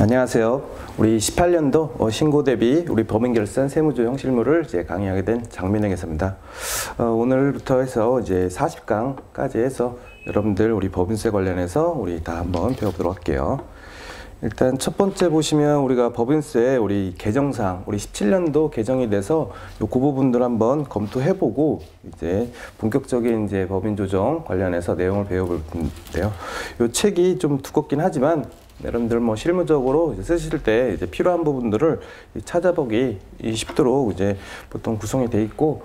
안녕하세요. 우리 18년도 신고 대비 우리 법인결산 세무조정 실무를 이제 강의하게 된 장민영 회사입니다. 오늘부터 해서 이제 40강까지 해서 여러분들 우리 법인세 관련해서 우리 다 한번 배워보도록 할게요. 일단 첫 번째 보시면 우리가 법인세 우리 개정상 우리 17년도 개정이 돼서 그 부분들 한번 검토해보고 이제 본격적인 이제 법인 조정 관련해서 내용을 배워볼 텐데요. 이 책이 좀 두껍긴 하지만 여러분들 뭐 실무적으로 이제 쓰실 때 이제 필요한 부분들을 찾아보기 쉽도록 이제 보통 구성이 돼 있고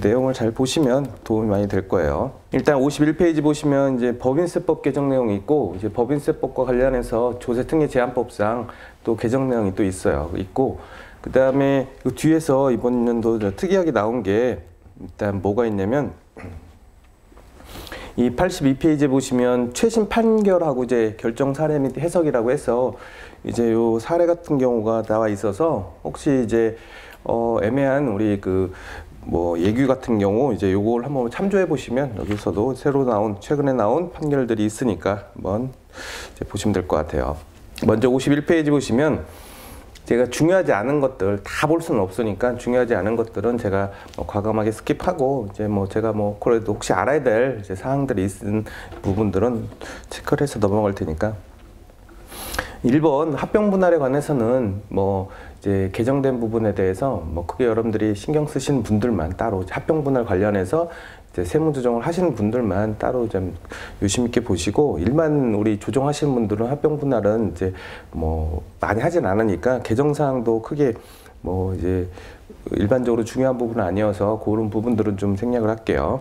내용을 잘 보시면 도움이 많이 될 거예요. 일단 51페이지 보시면 이제 법인세법 개정 내용이 있고 이제 법인세법과 관련해서 조세특례제한법상 또 개정 내용이 또 있고 그 다음에 그 뒤에서 이번 연도 특이하게 나온 게 일단 뭐가 있냐면 이 82페이지에 보시면 최신 판결하고 이제 결정 사례 및 해석이라고 해서 이제 요 사례 같은 경우가 나와 있어서 혹시 이제 애매한 우리 그 뭐 예규 같은 경우 이제 요걸 한번 참조해 보시면 여기서도 최근에 나온 판결들이 있으니까 한번 이제 보시면 될 것 같아요. 먼저 51페이지 보시면 제가 중요하지 않은 것들 다 볼 수는 없으니까 중요하지 않은 것들은 제가 과감하게 스킵하고 이제 제가 그래도 혹시 알아야 될 이제 사항들이 있는 부분들은 체크를 해서 넘어갈 테니까 1번 합병 분할에 관해서는 이제 개정된 부분에 대해서 크게 여러분들이 신경 쓰시는 분들만 따로 합병 분할 관련해서 이제 세무 조정을 하시는 분들만 따로 좀 유심 있게 보시고 일반 우리 조정하시는 분들은 합병 분할은 이제 많이 하진 않으니까 개정 사항도 크게 이제 일반적으로 중요한 부분은 아니어서 그런 부분들은 좀 생략을 할게요.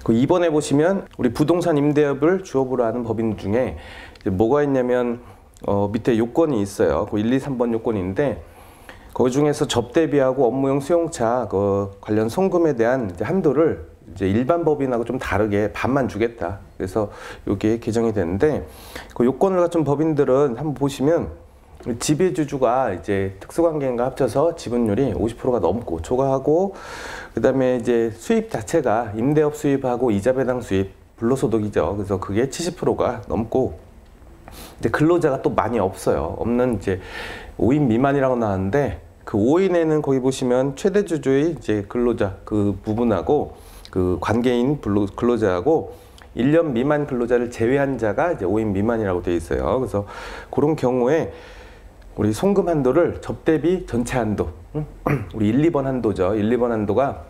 그 2번에 보시면 우리 부동산 임대업을 주업으로 하는 법인 중에 이제 뭐가 있냐면 밑에 요건이 있어요. 그 1, 2, 3번 요건인데 그 중에서 접대비하고 업무용 수용차 그 관련 송금에 대한 이제 한도를 이제 일반 법인하고 좀 다르게 반만 주겠다. 그래서 이게 개정이 되는데 그 요건을 갖춘 법인들은 한번 보시면 지배주주가 이제 특수관계인과 합쳐서 지분율이 50%가 넘고 초과하고 그다음에 이제 수입 자체가 임대업 수입하고 이자 배당 수입 불로소득이죠. 그래서 그게 70%가 넘고 이제 근로자가 또 많이 없어요. 없는 이제 5인 미만이라고 나왔는데 그 5인에는 거기 보시면 최대 주주의 이제 근로자 그 부분하고 그 관계인 근로자하고 1년 미만 근로자를 제외한 자가 이제 5인 미만이라고 되어 있어요. 그래서 그런 경우에 우리 송금 한도를 접대비 전체 한도, 우리 1, 2번 한도죠. 1, 2번 한도가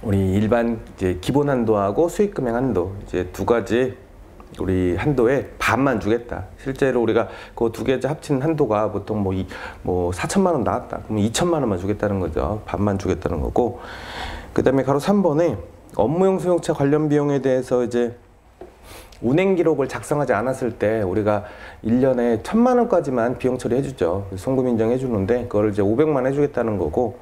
우리 일반 이제 기본 한도하고 수익금액 한도 이제 두 가지 우리 한도에 반만 주겠다. 실제로 우리가 그 두 개 합친 한도가 보통 4천만 원 나왔다. 그러면 2천만 원만 주겠다는 거죠. 반만 주겠다는 거고. 그 다음에 가로 3번에 업무용 수용차 관련 비용에 대해서 이제 운행 기록을 작성하지 않았을 때 우리가 1년에 1,000만 원까지만 비용 처리해 주죠. 송금 인정해 주는데 그걸 이제 500만 해주겠다는 거고.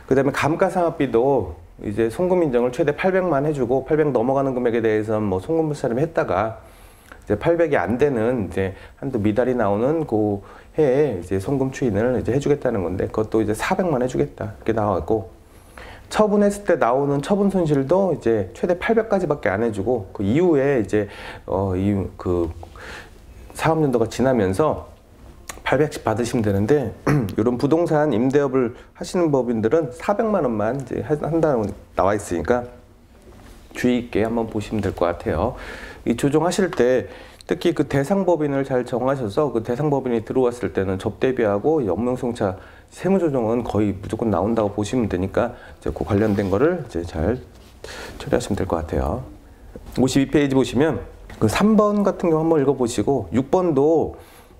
그 다음에 감가상각비도 이제 송금 인정을 최대 800만 해주고 800 넘어가는 금액에 대해서는 송금 불사름 했다가 이제 800이 안 되는 이제 한도 미달이 나오는 그 해에 이제 송금 추인을 이제 해주겠다는 건데 그것도 이제 400만 해주겠다 이렇게 나왔고 처분했을 때 나오는 처분 손실도 이제 최대 800까지밖에 안 해주고 그 이후에 이제 그 사업연도가 지나면서 800씩 받으시면 되는데 이런 부동산 임대업을 하시는 법인들은 400만 원만 이제 한다고 나와 있으니까 주의 있게 한번 보시면 될 것 같아요. 이 조정하실 때 특히 그 대상법인을 잘 정하셔서 그 대상법인이 들어왔을 때는 접대비하고 업무용수용차 세무조정은 거의 무조건 나온다고 보시면 되니까 이제 그 관련된 거를 이제 잘 처리하시면 될 것 같아요. 52페이지 보시면 그 3번 같은 경우 한번 읽어보시고 6번도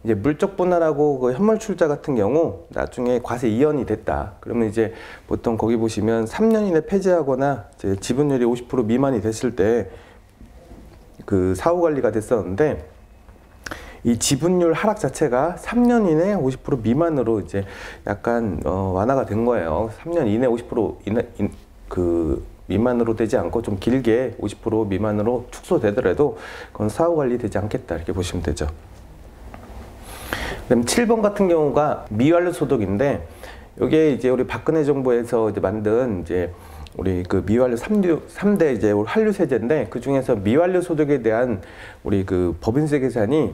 이제 물적 분할하고 그 현물 출자 같은 경우 나중에 과세 이연이 됐다. 그러면 이제 보통 거기 보시면 3년 이내 폐지하거나 이제 지분율이 50% 미만이 됐을 때 그 사후 관리가 됐었는데 이 지분율 하락 자체가 3년 이내 50% 미만으로 이제 약간 완화가 된 거예요. 3년 이내 50% 미만으로 되지 않고 좀 길게 50% 미만으로 축소되더라도 그건 사후 관리 되지 않겠다 이렇게 보시면 되죠. 그다음 7번 같은 경우가 미완료 소득인데 이게 이제 우리 박근혜 정부에서 이제 만든 이제 우리 그 미완료 3대 이제 한류 세제인데 그 중에서 미완료 소득에 대한 우리 그 법인세 계산이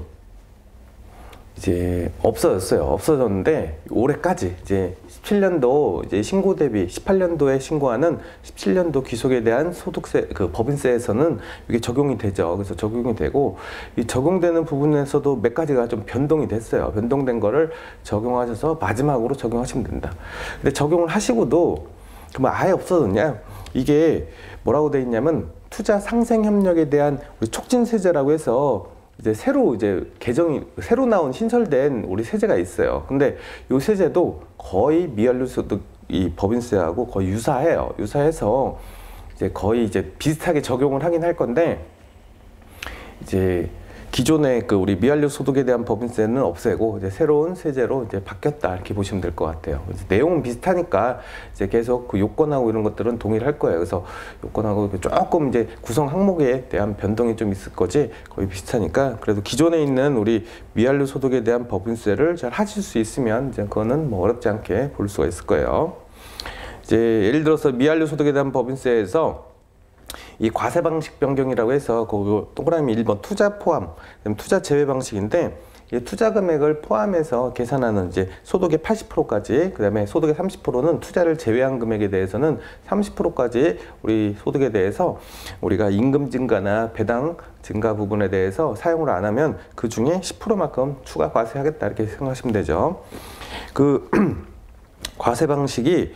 이제 없어졌어요. 없어졌는데 올해까지 이제 17년도 이제 신고 대비 18년도에 신고하는 17년도 귀속에 대한 소득세 그 법인세에서는 이게 적용이 되죠. 그래서 적용이 되고 이 적용되는 부분에서도 몇 가지가 좀 변동이 됐어요. 변동된 거를 적용하셔서 마지막으로 적용하시면 된다. 근데 적용을 하시고도 그러면 아예 없어졌냐? 이게 뭐라고 돼 있냐면 투자 상생 협력에 대한 우리 촉진 세제라고 해서 이제 새로 이제 개정이 새로 나온 신설된 우리 세제가 있어요. 근데 이 세제도 거의 미완료소득 이 법인세하고 거의 유사해요. 유사해서 이제 거의 이제 비슷하게 적용을 하긴 할 건데 이제 기존의 그 우리 미완료 소득에 대한 법인세는 없애고 이제 새로운 세제로 이제 바뀌었다 이렇게 보시면 될 것 같아요. 내용은 비슷하니까 이제 계속 그 요건하고 이런 것들은 동일할 거예요. 그래서 요건하고 조금 이제 구성 항목에 대한 변동이 좀 있을 거지 거의 비슷하니까 그래도 기존에 있는 우리 미완료 소득에 대한 법인세를 잘 하실 수 있으면 이제 그거는 뭐 어렵지 않게 볼 수가 있을 거예요. 이제 예를 들어서 미완료 소득에 대한 법인세에서 이 과세 방식 변경이라고 해서 그 동그라미 1번 투자 포함, 투자 제외 방식인데 이 투자 금액을 포함해서 계산하는 이제 소득의 80%까지, 그다음에 소득의 30%는 투자를 제외한 금액에 대해서는 30%까지 우리 소득에 대해서 우리가 임금 증가나 배당 증가 부분에 대해서 사용을 안 하면 그 중에 10%만큼 추가 과세하겠다 이렇게 생각하시면 되죠. 그 과세 방식이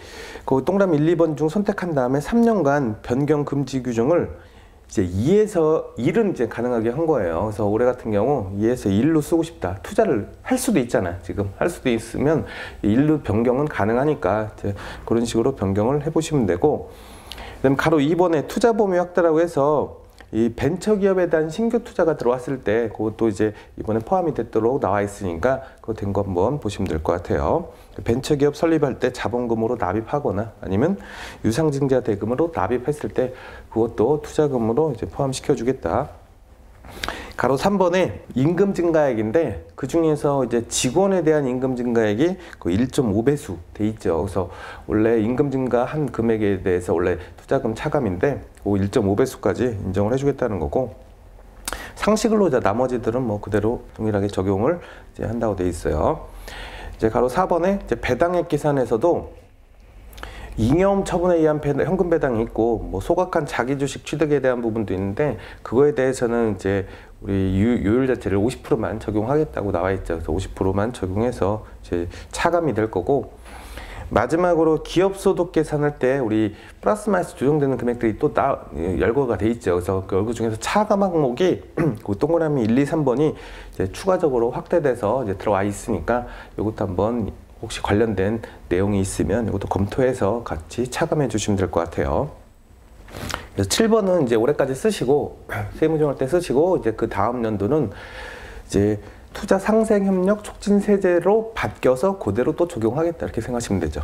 그 동그라미 1, 2번 중 선택한 다음에 3년간 변경 금지 규정을 이제 2에서 1은 이제 가능하게 한 거예요. 그래서 올해 같은 경우 2에서 1로 쓰고 싶다. 투자를 할 수도 있잖아. 지금 할 수도 있으면 1로 변경은 가능하니까 이제 그런 식으로 변경을 해보시면 되고, 그다음에 가로 2번에 투자 범위 확대라고 해서 이 벤처기업에 대한 신규 투자가 들어왔을 때 그것도 이제 이번에 포함이 됐도록 나와 있으니까 그거 된 거 한번 보시면 될 것 같아요. 벤처기업 설립할 때 자본금으로 납입하거나 아니면 유상증자 대금으로 납입했을 때 그것도 투자금으로 이제 포함시켜 주겠다. 가로 3번에 임금 증가액인데 그 중에서 이제 직원에 대한 임금 증가액이 그 1.5배수 돼 있죠. 그래서 원래 임금 증가한 금액에 대해서 원래 투자금 차감인데 그 1.5배수까지 인정을 해주겠다는 거고, 상시 근로자 나머지들은 뭐 그대로 동일하게 적용을 이제 한다고 돼 있어요. 이제 가로 4번에 이제 배당액 계산에서도 잉여움 처분에 의한 현금 배당이 있고 뭐 소각한 자기 주식 취득에 대한 부분도 있는데 그거에 대해서는 이제 우리 요율 자체를 50%만 적용하겠다고 나와 있죠. 그래서 50%만 적용해서 이제 차감이 될 거고, 마지막으로 기업 소득 계산할 때 우리 플러스 마이너스 조정되는 금액들이 또 열거가 돼 있죠. 그래서 그 중에서 차감 항목이 그 동그라미 1, 2, 3번이 이제 추가적으로 확대돼서 이제 들어와 있으니까 이것도 한번 혹시 관련된 내용이 있으면 이것도 검토해서 같이 차감해 주시면 될 것 같아요. 그래서 7번은 이제 올해까지 쓰시고 세무정할 때 쓰시고 이제 그 다음 연도는 이제 투자 상생 협력 촉진 세제로 바뀌어서 그대로 또 적용하겠다 이렇게 생각하시면 되죠.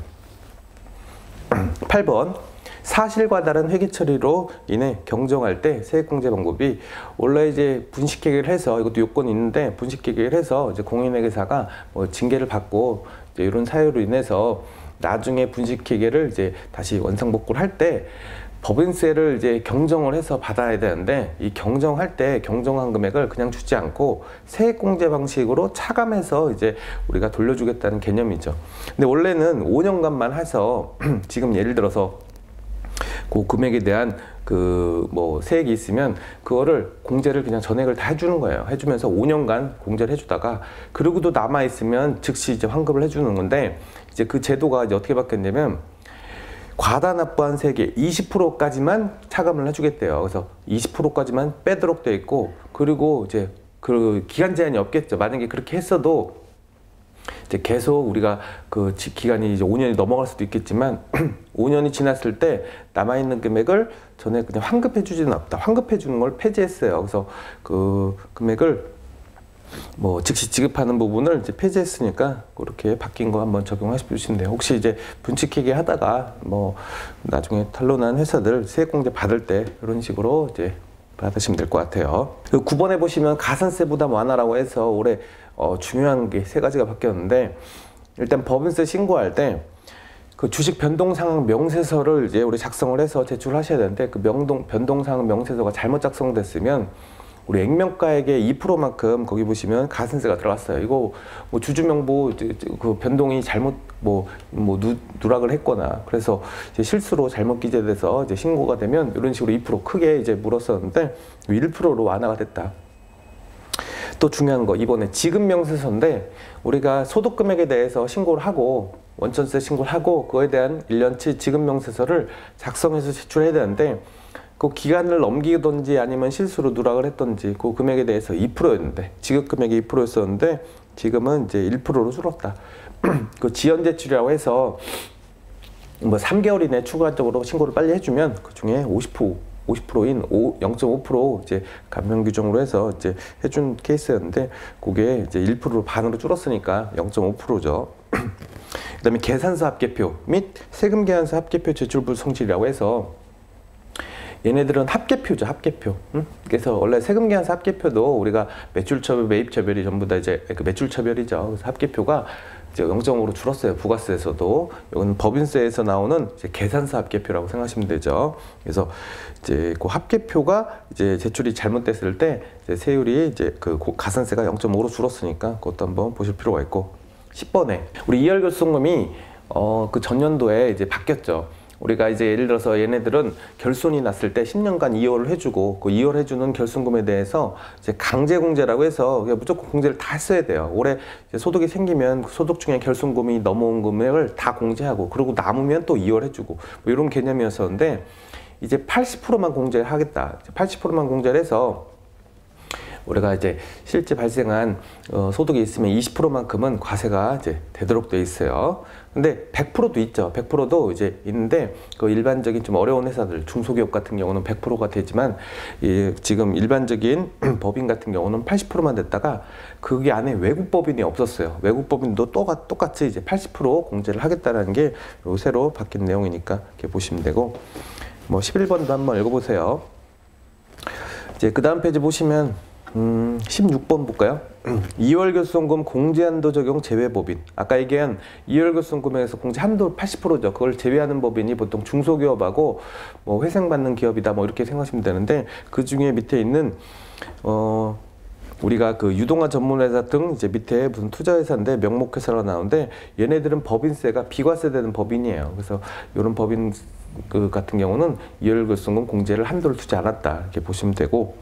8번 사실과 다른 회계 처리로 인해 경정할 때 세액공제 방법이 원래 이제 분식회계를 해서 이것도 요건이 있는데 분식회계를 해서 이제 공인회계사가 뭐 징계를 받고 이제 이런 사유로 인해서 나중에 분식회계를 이제 다시 원상복구를 할 때 법인세를 이제 경정을 해서 받아야 되는데 이 경정할 때 경정한 금액을 그냥 주지 않고 세액공제 방식으로 차감해서 이제 우리가 돌려주겠다는 개념이죠. 근데 원래는 5년간만 해서 지금 예를 들어서 그 금액에 대한 그 뭐 세액이 있으면 그거를 공제를 그냥 전액을 다 해주는 거예요. 해주면서 5년간 공제를 해주다가 그러고도 남아 있으면 즉시 이제 환급을 해주는 건데 이제 그 제도가 이제 어떻게 바뀌었냐면 과다 납부한 세액의 20%까지만 차감을 해주겠대요. 그래서 20%까지만 빼도록 돼 있고, 그리고 이제 그 기간 제한이 없겠죠. 만약에 그렇게 했어도 이제 계속 우리가 그 기간이 이제 5년이 넘어갈 수도 있겠지만 5년이 지났을 때 남아있는 금액을 전에 그냥 환급해 주지는 없다. 환급해 주는 걸 폐지했어요. 그래서 그 금액을 뭐 즉시 지급하는 부분을 이제 폐지했으니까 그렇게 바뀐 거 한번 적용하시면 돼요. 혹시 이제 분식회계 하다가 뭐 나중에 탄론한 회사들 세액공제 받을 때 이런 식으로 이제 받으시면 될 것 같아요. 그 9번에 보시면 가산세 부담 완화라고 해서 올해 중요한 게 3가지가 바뀌었는데, 일단 법인세 신고할 때 그 주식 변동 상황 명세서를 이제 우리 작성을 해서 제출하셔야 되는데 그 변동 상황 명세서가 잘못 작성됐으면 우리 액면가액의 2%만큼 거기 보시면 가산세가 들어갔어요. 이거 뭐 주주명부 그 변동이 잘못 누락을 했거나 그래서 이제 실수로 잘못 기재돼서 이제 신고가 되면 이런 식으로 2% 크게 이제 물었었는데 1%로 완화가 됐다. 또 중요한 거 이번에 지급명세서인데 우리가 소득금액에 대해서 신고를 하고 원천세 신고를 하고 그거에 대한 1년치 지급명세서를 작성해서 제출해야 되는데 그 기간을 넘기든지 아니면 실수로 누락을 했든지 그 금액에 대해서 2%였는데 지급 금액이 2%였었는데 지금은 이제 1%로 줄었다. 그 지연 제출이라고 해서 뭐 3개월 이내 추가적으로 신고를 빨리 해주면 그 중에 50%인 0.5% 이제 감면 규정으로 해서 이제 해준 케이스였는데 그게 이제 1%로 반으로 줄었으니까 0.5%죠. 그다음에 계산서 합계표 및 세금 계산서 합계표 제출 불성실이라고 해서 얘네들은 합계표죠, 합계표. 그래서 원래 세금 계산서 합계표도 우리가 매출처별, 매입처별이 전부 다 이제 그 매출처별이죠. 그래서 합계표가 이제 0.5로 줄었어요. 부가세에서도. 이건 법인세에서 나오는 이제 계산서 합계표라고 생각하시면 되죠. 그래서 이제 그 합계표가 이제 제출이 잘못됐을 때 이제 세율이 이제 그 가산세가 0.5로 줄었으니까 그것도 한번 보실 필요가 있고. 10번에 우리 이월결손금이 그 전년도에 이제 바뀌었죠. 우리가 이제 예를 들어서 얘네들은 결손이 났을 때 10년간 이월을 해주고 그 이월해주는 결손금에 대해서 이제 강제공제라고 해서 무조건 공제를 다 했어야 돼요. 올해 이제 소득이 생기면 소득 중에 결손금이 넘어온 금액을 다 공제하고 그리고 남으면 또 이월해주고 뭐 이런 개념이었었는데 이제 80%만 공제를 하겠다. 80%만 공제를 해서 우리가 이제 실제 발생한 소득이 있으면 20%만큼은 과세가 이제 되도록 돼 있어요. 근데 100%도 있죠. 100%도 이제 있는데 그 일반적인 좀 어려운 회사들, 중소기업 같은 경우는 100%가 되지만 지금 일반적인 법인 같은 경우는 80%만 됐다가 그게 안에 외국 법인이 없었어요. 외국 법인도 똑같이 이제 80% 공제를 하겠다라는 게 새로 바뀐 내용이니까 이렇게 보시면 되고 뭐 11번도 한번 읽어보세요. 이제 그 다음 페이지 보시면 16번 볼까요? 2월 결손금 공제한도 적용 제외법인. 아까 얘기한 2월 결손금에서 공제 한도 80%죠. 그걸 제외하는 법인이 보통 중소기업하고 뭐 회생받는 기업이다 뭐 이렇게 생각하시면 되는데 그 중에 밑에 있는 우리가 그 유동화 전문회사 등 이제 밑에 무슨 투자회사인데 명목회사가 나오는데 얘네들은 법인세가 비과세되는 법인이에요. 그래서 이런 법인 그 같은 경우는 2월 결손금 공제를 한도를 두지 않았다 이렇게 보시면 되고.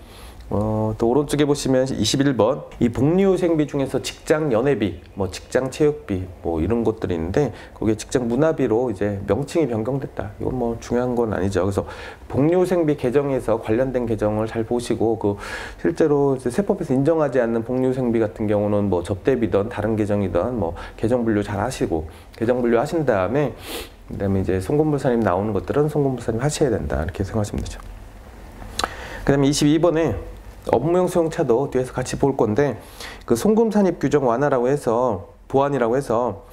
또 오른쪽에 보시면 21번 이 복리후생비 중에서 직장 연회비, 뭐 직장 체육비 뭐 이런 것들이 있는데 거기에 직장 문화비로 이제 명칭이 변경됐다. 이건 뭐 중요한 건 아니죠. 그래서 복리후생비 개정에서 관련된 개정을 잘 보시고 그 실제로 이제 세법에서 인정하지 않는 복리후생비 같은 경우는 뭐 접대비든 다른 개정이든 뭐 개정 분류 잘 하시고 개정 분류 하신 다음에 그다음에 이제 송금불사님 나오는 것들은 송금불사님 하셔야 된다 이렇게 생각하시면 되죠. 그다음에 22번에 업무용 수용차도 뒤에서 같이 볼 건데 그 송금 산입 규정 완화라고 해서 보완이라고 해서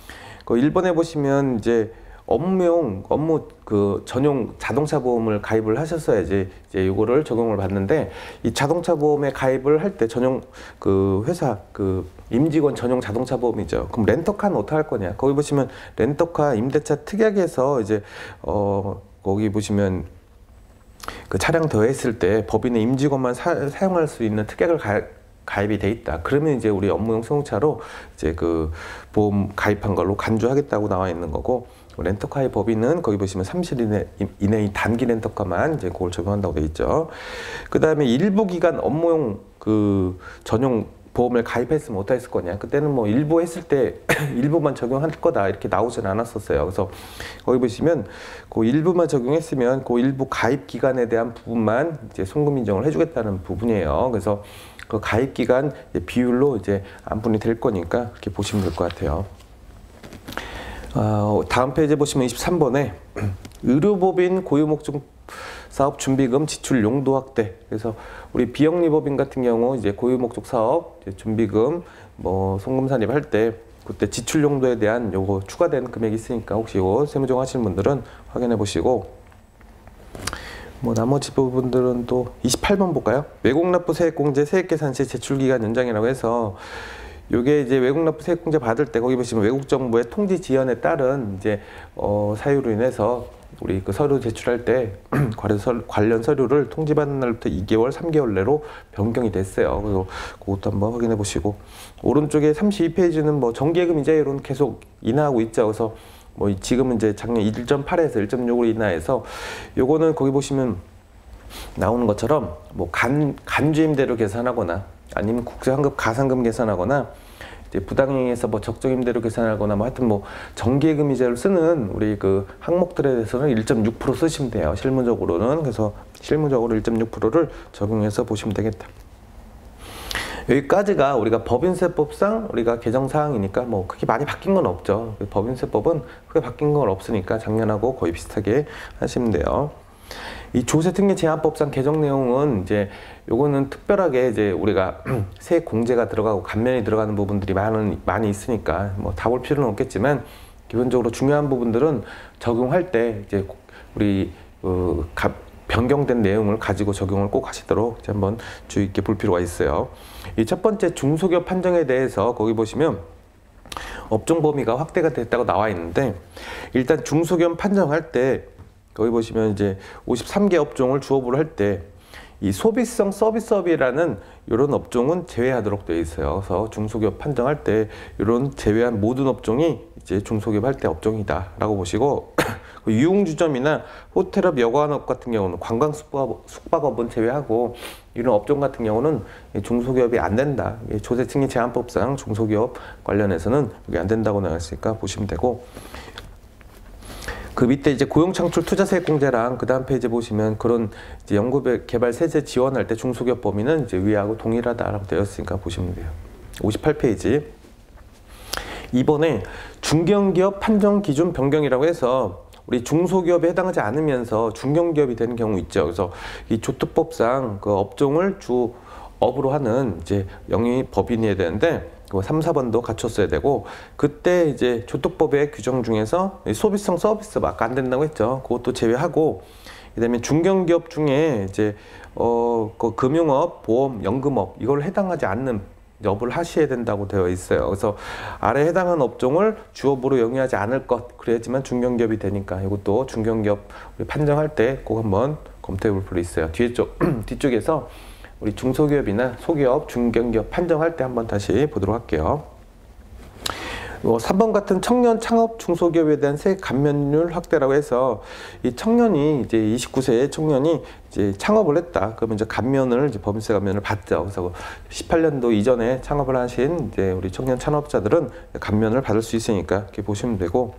그 1번에 보시면 이제 업무 그 전용 자동차 보험을 가입을 하셨어야지 이제 요거를 적용을 받는데 이 자동차 보험에 가입을 할 때 전용 그 회사 그 임직원 전용 자동차 보험이죠. 그럼 렌터카는 어떻게 할 거냐? 거기 보시면 렌터카 임대차 특약에서 이제 거기 보시면 그 차량 더했을 때 법인의 임직원만 사용할 수 있는 특약을 가입이 돼 있다. 그러면 이제 우리 업무용 수용차로 이제 그 보험 가입한 걸로 간주하겠다고 나와 있는 거고 렌터카의 법인은 거기 보시면 30일 이내의 단기 렌터카만 이제 그걸 적용한다고 돼 있죠. 그 다음에 일부 기간 업무용 그 전용 보험을 가입했으면 어떻게 했을 거냐. 그때는 뭐 일부 했을 때 일부만 적용할 거다 이렇게 나오진 않았었어요. 그래서 거기 보시면 그 일부만 적용했으면 그 일부 가입 기간에 대한 부분만 이제 송금 인정을 해주겠다는 부분이에요. 그래서 그 가입 기간 비율로 이제 안분이 될 거니까 그렇게 보시면 될 것 같아요. 다음 페이지 보시면 23번에 의료법인 고유목적 사업 준비금 지출 용도 확대. 그래서 우리 비영리법인 같은 경우 이제 고유목적 사업 준비금 뭐 송금 산입할 때 그때 지출 용도에 대한 요거 추가된 금액이 있으니까 혹시 이거 세무적 하시는 분들은 확인해 보시고 뭐 나머지 부분들은 또 28번 볼까요? 외국납부 세액공제 세액계산 시 제출기간 연장이라고 해서 요게 이제 외국납부 세액공제 받을 때 거기 보시면 외국 정부의 통지 지연에 따른 이제 사유로 인해서 우리 그 서류 제출할 때 관련 서류를 통지받는 날부터 2개월, 3개월 내로 변경이 됐어요. 그래서 그것도 한번 확인해 보시고, 오른쪽에 32페이지는 뭐 정기예금 이자율은 계속 인하하고 있죠. 그래서 뭐 지금은 이제 작년 1.8에서 1.6으로 인하해서, 요거는 거기 보시면 나오는 것처럼 뭐 간주임대로 계산하거나 아니면 국제환급 가산금 계산하거나 이제 부당행위에서 뭐 적정임대로 계산하거나 뭐 하여튼 뭐 정기예금 이자를 쓰는 우리 그 항목들에 대해서는 1.6% 쓰시면 돼요. 실무적으로는. 그래서 실무적으로 1.6%를 적용해서 보시면 되겠다. 여기까지가 우리가 법인세법상 우리가 개정 사항이니까 뭐 크게 많이 바뀐 건 없죠. 법인세법은 크게 바뀐 건 없으니까 작년하고 거의 비슷하게 하시면 돼요. 이 조세특례제한법상 개정 내용은 이제 요거는 특별하게 이제 우리가 세액 공제가 들어가고 감면이 들어가는 부분들이 많이 있으니까 뭐 다 볼 필요는 없겠지만, 기본적으로 중요한 부분들은 적용할 때 이제 우리 변경된 내용을 가지고 적용을 꼭 하시도록 이제 한번 주의 있게 볼 필요가 있어요. 이 첫 번째 중소기업 판정에 대해서 거기 보시면 업종 범위가 확대가 됐다고 나와 있는데, 일단 중소기업 판정할 때 거기 보시면 이제 53개 업종을 주업으로 할 때 이 소비성 서비스업이라는 이런 업종은 제외하도록 되어 있어요. 그래서 중소기업 판정할 때 이런 제외한 모든 업종이 이제 중소기업 할 때 업종이다라고 보시고, 유흥주점이나 호텔업, 여관업 같은 경우는 관광 숙박업은 제외하고 이런 업종 같은 경우는 중소기업이 안 된다. 조세특례 제한법상 중소기업 관련해서는 여기 안 된다고 나와 있으니까 보시면 되고, 그 밑에 이제 고용창출 투자세액공제랑 그 다음 페이지 보시면 그런 이제 연구개발 세제 지원할 때 중소기업 범위는 이제 위하고 동일하다라고 되어 있으니까 보시면 돼요. 58페이지. 이번에 중견기업 판정 기준 변경이라고 해서 우리 중소기업에 해당하지 않으면서 중견기업이 되는 경우 있죠. 그래서 이 조특법상 그 업종을 주업으로 하는 이제 영위 법인이어야 되는데, 3, 4번도 갖췄어야 되고, 그때 이제 조특법의 규정 중에서 소비성 서비스 아까 안 된다고 했죠. 그것도 제외하고, 그다음에 중견기업 중에 이제 그 금융업, 보험, 연금업 이걸 해당하지 않는 업을 하셔야 된다고 되어 있어요. 그래서 아래 해당한 업종을 주업으로 영위하지 않을 것, 그래야지만 중견기업이 되니까 이것도 중견기업 판정할 때 꼭 한번 검토해 볼 필요 있어요. 뒤쪽에서 우리 중소기업이나 소기업, 중견기업 판정할 때 한번 다시 보도록 할게요. 3번 같은 청년 창업 중소기업에 대한 세액 감면율 확대라고 해서, 이 청년이 이제 29세의 청년이 이제 창업을 했다. 그러면 이제 감면을 이제 법인세 감면을 받죠. 그래서 18년도 이전에 창업을 하신 이제 우리 청년 창업자들은 감면을 받을 수 있으니까 이렇게 보시면 되고,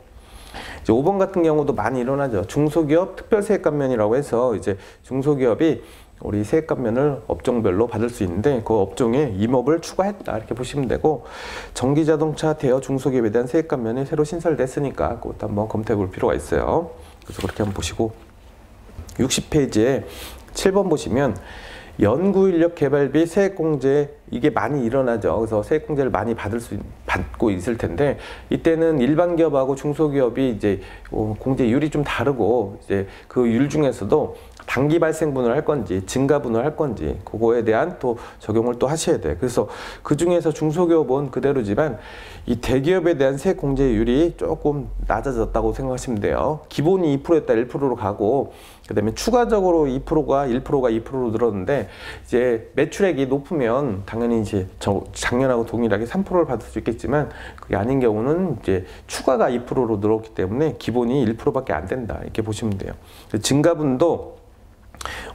이제 5번 같은 경우도 많이 일어나죠. 중소기업 특별세액 감면이라고 해서 이제 중소기업이 우리 세액 감면을 업종별로 받을 수 있는데 그 업종에 임업을 추가했다 이렇게 보시면 되고, 전기자동차 대여 중소기업에 대한 세액 감면이 새로 신설됐으니까 그것도 한번 검토해 볼 필요가 있어요. 그래서 그렇게 한번 보시고, 60페이지에 7번 보시면 연구인력 개발비 세액공제, 이게 많이 일어나죠. 그래서 세액공제를 많이 받고 있을 텐데, 이때는 일반 기업하고 중소기업이 이제 공제율이 좀 다르고, 이제 그 율 중에서도 단기 발생분을 할 건지 증가분을 할 건지 그거에 대한 또 적용을 또 하셔야 돼. 그래서 그 중에서 중소기업은 그대로지만 이 대기업에 대한 세액 공제율이 조금 낮아졌다고 생각하시면 돼요. 기본이 2%였다 1%로 가고, 그다음에 추가적으로 2%가 2%로 늘었는데, 이제 매출액이 높으면 당연히 이제 작년하고 동일하게 3%를 받을 수 있겠지만, 그게 아닌 경우는 이제 추가가 2%로 늘었기 때문에 기본이 1%밖에 안 된다 이렇게 보시면 돼요. 증가분도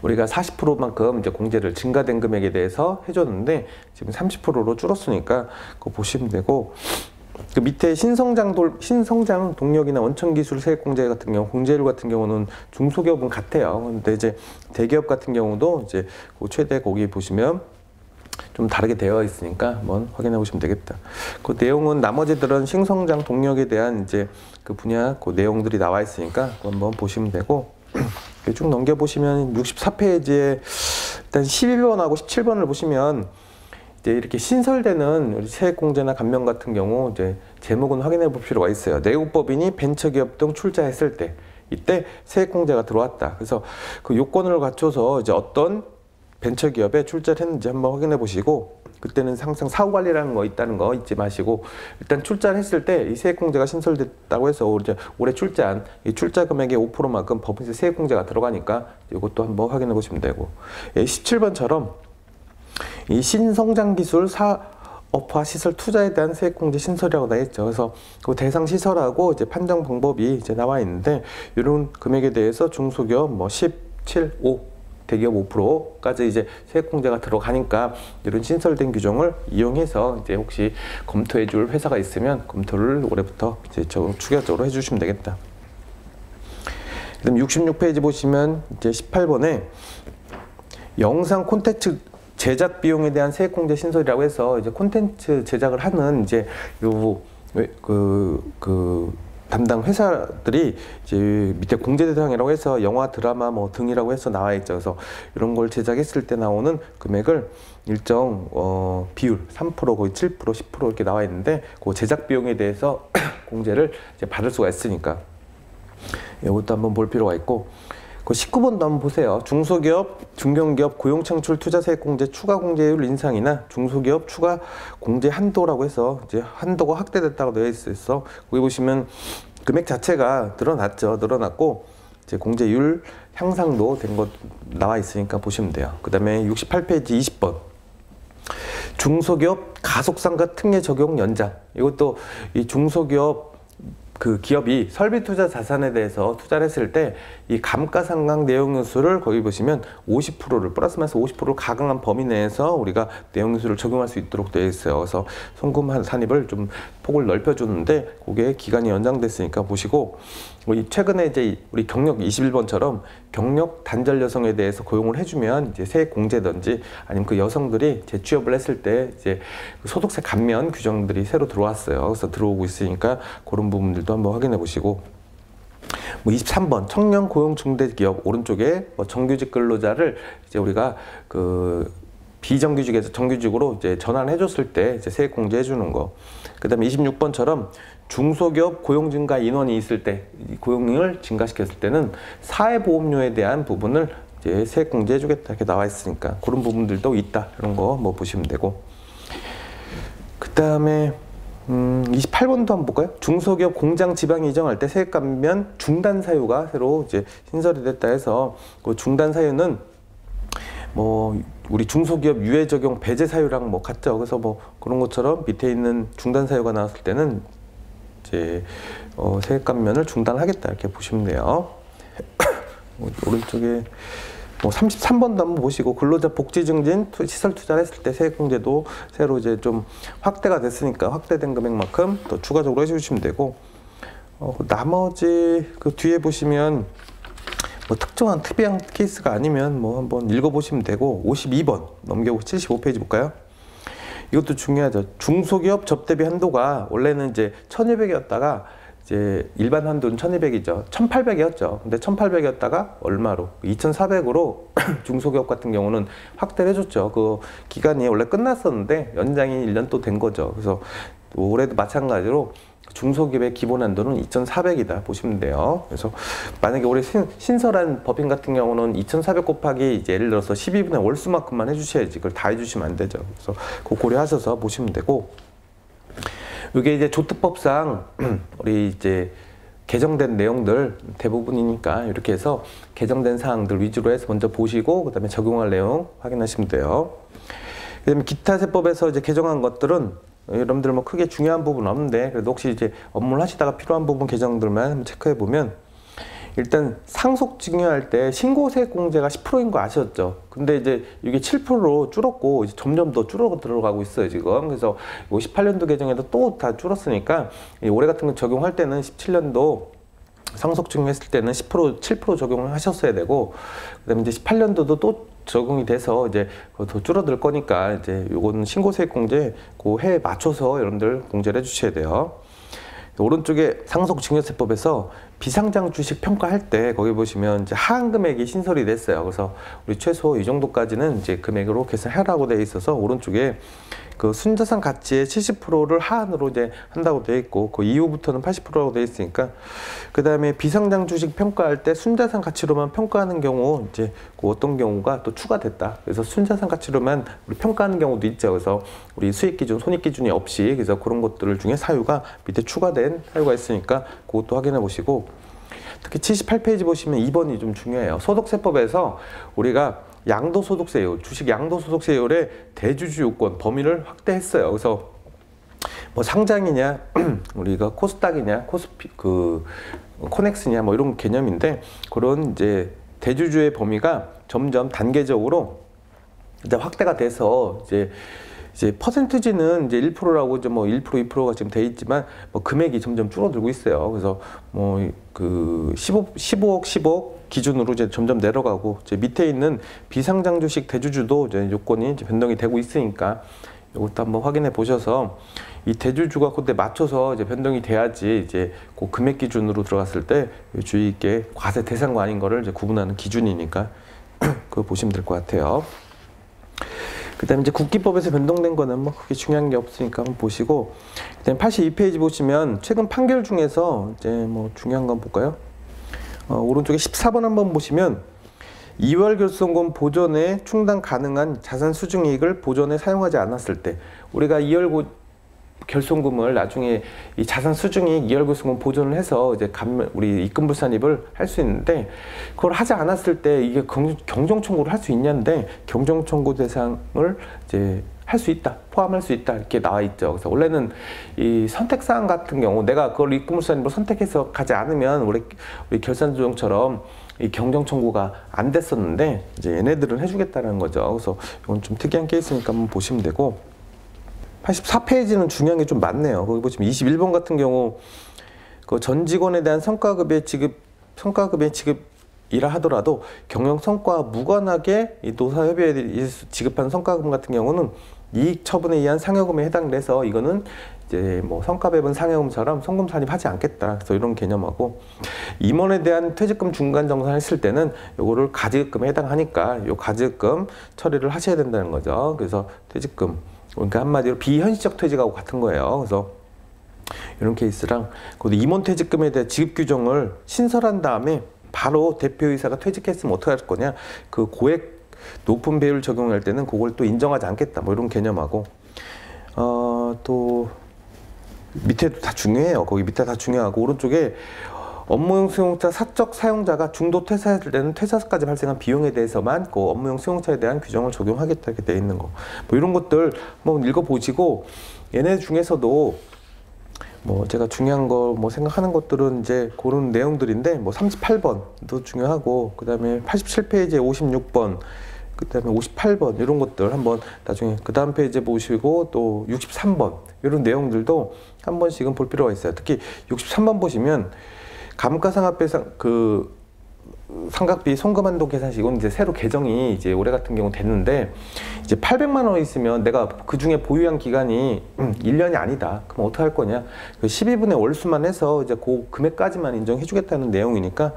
우리가 40%만큼 이제 공제를 증가된 금액에 대해서 해줬는데 지금 30%로 줄었으니까 그거 보시면 되고, 그 밑에 신성장 동력이나 원천기술 세액공제 같은 경우, 공제율 같은 경우는 중소기업은 같아요. 근데 이제 대기업 같은 경우도 이제 그 최대 거기 보시면 좀 다르게 되어 있으니까 한번 확인해 보시면 되겠다. 그 내용은 나머지들은 신성장 동력에 대한 이제 그 분야 그 내용들이 나와 있으니까 한번 보시면 되고, 쭉 넘겨보시면 64페이지에 일단 12번하고 17번을 보시면 이제 이렇게 신설되는 우리 세액공제나 감면 같은 경우 이제 제목은 확인해 볼 필요가 있어요. 내국법인이 벤처기업 등 출자했을 때 이때 세액공제가 들어왔다. 그래서 그 요건을 갖춰서 이제 어떤 벤처기업에 출자를 했는지 한번 확인해 보시고, 그때는 항상 사후 관리라는 거 있다는 거 잊지 마시고 일단 출자했을 때 이 세액공제가 신설됐다고 해서 이제 올해 출자한 이 출자 금액의 5%만큼 법인세 세액공제가 들어가니까 이것도 한번 확인해 보시면 되고 17번처럼 이 신성장 기술 사업화 시설 투자에 대한 세액공제 신설이라고 나와 있죠. 그래서 그 대상 시설하고 이제 판정 방법이 이제 나와 있는데 이런 금액에 대해서 중소기업 뭐 17, 5 대기업 5%까지 이제 세액공제가 들어가니까 이런 신설된 규정을 이용해서 이제 혹시 검토해줄 회사가 있으면 검토를 올해부터 이제 추가적으로 해주시면 되겠다. 그다음 66페이지 보시면 이제 18번에 영상 콘텐츠 제작 비용에 대한 세액공제 신설이라고 해서 이제 콘텐츠 제작을 하는 이제 요 담당 회사들이 이제 밑에 공제 대상이라고 해서 영화, 드라마 뭐 등이라고 해서 나와 있죠. 그래서 이런 걸 제작했을 때 나오는 금액을 일정 비율 3% 거의 7%, 10% 이렇게 나와 있는데 그 제작 비용에 대해서 공제를 이제 받을 수가 있으니까 이것도 한번 볼 필요가 있고 그 19번도 한번 보세요. 중소기업, 중견기업 고용창출 투자세액공제 추가 공제율 인상이나 중소기업 추가 공제 한도라고 해서 이제 한도가 확대됐다고 되어 있어. 거기 보시면 금액 자체가 늘어났죠. 늘어났고 이제 공제율 향상도 된 것 나와 있으니까 보시면 돼요. 그 다음에 68페이지 20번. 중소기업 가속상가 특례 적용 연장. 이것도 이 중소기업 그 기업이 설비 투자 자산에 대해서 투자를 했을 때 이 감가상각 내용요소를 거기 보시면 50%를 플러스 마이너스 50%를 가강한 범위 내에서 우리가 내용요소를 적용할 수 있도록 되어 있어요. 그래서 송금 산입을 좀 폭을 넓혀주는데 그게 기간이 연장됐으니까 보시고 우리 최근에 이제 우리 경력 21번처럼 경력 단절 여성에 대해서 고용을 해주면 이제 세액 공제든지 아니면 그 여성들이 재취업을 했을 때 이제 소득세 감면 규정들이 새로 들어왔어요. 그래서 들어오고 있으니까 그런 부분들도 한번 확인해 보시고 뭐 23번 청년 고용 중대기업 오른쪽에 뭐 정규직 근로자를 이제 우리가 그 비정규직에서 정규직으로 이제 전환해 줬을 때 이제 세액 공제해 주는 거. 그다음에 26번처럼 중소기업 고용 증가 인원이 있을 때 고용을 증가시켰을 때는 사회보험료에 대한 부분을 이제 세액 공제해 주겠다 이렇게 나와 있으니까 그런 부분들도 있다. 이런 거 뭐 보시면 되고. 그다음에 28번도 한번 볼까요? 중소기업 공장 지방 이정할 때 세액 감면 중단 사유가 새로 이제 신설이 됐다 해서 그 중단 사유는 뭐 우리 중소기업 유예 적용 배제 사유랑 뭐 같죠. 그래서 뭐 그런 것처럼 밑에 있는 중단 사유가 나왔을 때는 이제 세액 감면을 중단하겠다 이렇게 보시면 돼요. 오른쪽에 뭐 33번도 한번 보시고 근로자 복지 증진 시설 투자를 했을 때 세액 공제도 새로 이제 좀 확대가 됐으니까 확대된 금액만큼 또 추가적으로 해주시면 되고 나머지 그 뒤에 보시면 뭐 특정한 특이한 케이스가 아니면 뭐 한번 읽어보시면 되고 52번 넘겨고 75페이지 볼까요? 이것도 중요하죠. 중소기업 접대비 한도가 원래는 이제 1,200이었다가 이제 일반 한도는 1,200이죠. 1,800이었죠. 근데 1,800이었다가 얼마로? 2,400으로 중소기업 같은 경우는 확대를 해줬죠. 그 기간이 원래 끝났었는데 연장이 1년 또 된 거죠. 그래서 올해도 마찬가지로 중소기업의 기본 한도는 2,400이다 보시면 돼요. 그래서 만약에 올해 신설한 법인 같은 경우는 2,400 곱하기 이제 예를 들어서 12분의 월수만큼만 해주셔야지 그걸 다 해주시면 안 되죠. 그래서 그거 고려하셔서 보시면 되고. 이게 이제 조특법상 우리 이제 개정된 내용들 대부분이니까 이렇게 해서 개정된 사항들 위주로 해서 먼저 보시고 그다음에 적용할 내용 확인하시면 돼요. 그다음에 기타 세법에서 이제 개정한 것들은 여러분들 뭐 크게 중요한 부분은 없는데 그래도 혹시 이제 업무를 하시다가 필요한 부분 개정들만 한번 체크해 보면 일단 상속 증여할 때 신고세액 공제가 10%인 거 아셨죠? 근데 이제 이게 7%로 줄었고 이제 점점 더 줄어 들어가고 있어요 지금. 그래서 18년도 개정에도 또 다 줄었으니까 올해 같은 거 적용할 때는 17년도 상속 증여했을 때는 10% 7% 적용을 하셨어야 되고 그다음에 이제 18년도도 또 적용이 돼서 이제 더 줄어들 거니까 이제 요거는 신고세액 공제 그 해에 맞춰서 여러분들 공제를 해주셔야 돼요. 오른쪽에 상속증여세법에서 비상장 주식 평가할 때 거기 보시면 이제 하한 금액이 신설이 됐어요. 그래서 우리 최소 이 정도까지는 이제 금액으로 계산하라고 되어 있어서 오른쪽에 그 순자산 가치의 70%를 하한으로 이제 한다고 되어 있고, 그 이후부터는 80%라고 되어 있으니까, 그 다음에 비상장 주식 평가할 때 순자산 가치로만 평가하는 경우, 이제 그 어떤 경우가 또 추가됐다. 그래서 순자산 가치로만 우리 평가하는 경우도 있죠. 그래서 우리 수익 기준, 손익 기준이 없이, 그래서 그런 것들을 중에 사유가 밑에 추가된 사유가 있으니까 그것도 확인해 보시고, 특히 78페이지 보시면 2번이 좀 중요해요. 소득세법에서 우리가 양도소득세율, 주식 양도소득세율의 대주주 요건 범위를 확대했어요. 그래서 뭐 상장이냐, 우리가 코스닥이냐, 코넥스냐, 뭐 이런 개념인데, 그런 이제 대주주의 범위가 점점 단계적으로 이제 확대가 돼서 이제 퍼센트지는 이제 1%라고 이제 뭐 1%, 2%가 지금 돼 있지만 뭐 금액이 점점 줄어들고 있어요. 그래서 뭐 그 15억, 10억 기준으로 이제 점점 내려가고, 이제 밑에 있는 비상장 주식 대주주도 이제 요건이 이제 변동이 되고 있으니까 이것도 한번 확인해 보셔서, 이 대주주가 그때 맞춰서 이제 변동이 돼야지 이제 그 금액 기준으로 들어갔을 때 주의 있게 과세 대상과 아닌 거를 이제 구분하는 기준이니까 그거 보시면 될 것 같아요. 그 다음에 이제 국기법에서 변동된 거는 뭐 그렇게 중요한 게 없으니까 한번 보시고, 그 다음에 82페이지 보시면 최근 판결 중에서 이제 뭐 중요한 건 볼까요? 오른쪽에 14번 한번 보시면, 2월 결손금 보전에 충당 가능한 자산 수중이익을 보전에 사용하지 않았을 때, 우리가 2월 결손금을 나중에 이 자산 수중이익 2월 결손금 보전을 해서 이제 우리 입금불산입을 할 수 있는데, 그걸 하지 않았을 때 이게 경정 청구를 할 수 있냐인데, 경정 청구 대상을 이제 할 수 있다, 포함할 수 있다, 이렇게 나와 있죠. 그래서 원래는 이 선택사항 같은 경우 내가 그걸 입금불산입으로 선택해서 가지 않으면 우리 결산조정처럼 이 경정 청구가 안 됐었는데, 이제 얘네들은 해주겠다는 거죠. 그래서 이건 좀 특이한 케이스니까 한번 보시면 되고, 84페이지는 중요한 게 좀 많네요. 거기 보시면 21번 같은 경우, 그 전 직원에 대한 성과급의 지급이라 하더라도 경영 성과와 무관하게 이 노사협의회에 지급한 성과금 같은 경우는 이익 처분에 의한 상여금에 해당돼서, 이거는 이제 뭐 성과배분 상여금처럼 송금 산입하지 않겠다. 그래서 이런 개념하고, 임원에 대한 퇴직금 중간 정산했을 때는 요거를 가지급금에 해당하니까 요 가지급금 처리를 하셔야 된다는 거죠. 그래서 퇴직금, 그러니까 한마디로 비현실적 퇴직하고 같은 거예요. 그래서 이런 케이스랑, 그 임원 퇴직금에 대한 지급 규정을 신설한 다음에 바로 대표이사가 퇴직했으면 어떻게 할 거냐, 그 고액 높은 배율 적용할 때는 그걸 또 인정하지 않겠다, 뭐 이런 개념하고, 또 밑에도 다 중요해요. 거기 밑에 다 중요하고, 오른쪽에 업무용 수용차 사적 사용자가 중도 퇴사할 때는 퇴사까지 발생한 비용에 대해서만 그 업무용 수용차에 대한 규정을 적용하겠다, 이렇게 돼 있는 거. 뭐 이런 것들 한번 읽어보시고, 얘네 중에서도 뭐 제가 중요한 거 뭐 생각하는 것들은 이제 그런 내용들인데, 뭐 38번도 중요하고, 그 다음에 87페이지에 56번, 그 다음에 58번 이런 것들 한번 나중에 그 다음 페이지에 보시고, 또 63번 이런 내용들도 한 번씩은 볼 필요가 있어요. 특히 63번 보시면 감가상각배상 상각비 송금한도 계산식은 이제 새로 개정이 이제 올해 같은 경우 됐는데, 이제 800만 원 있으면 내가 그 중에 보유한 기간이 1년이 아니다. 그럼 어떻게 할 거냐? 12분의 월수만 해서 이제 그 금액까지만 인정해 주겠다는 내용이니까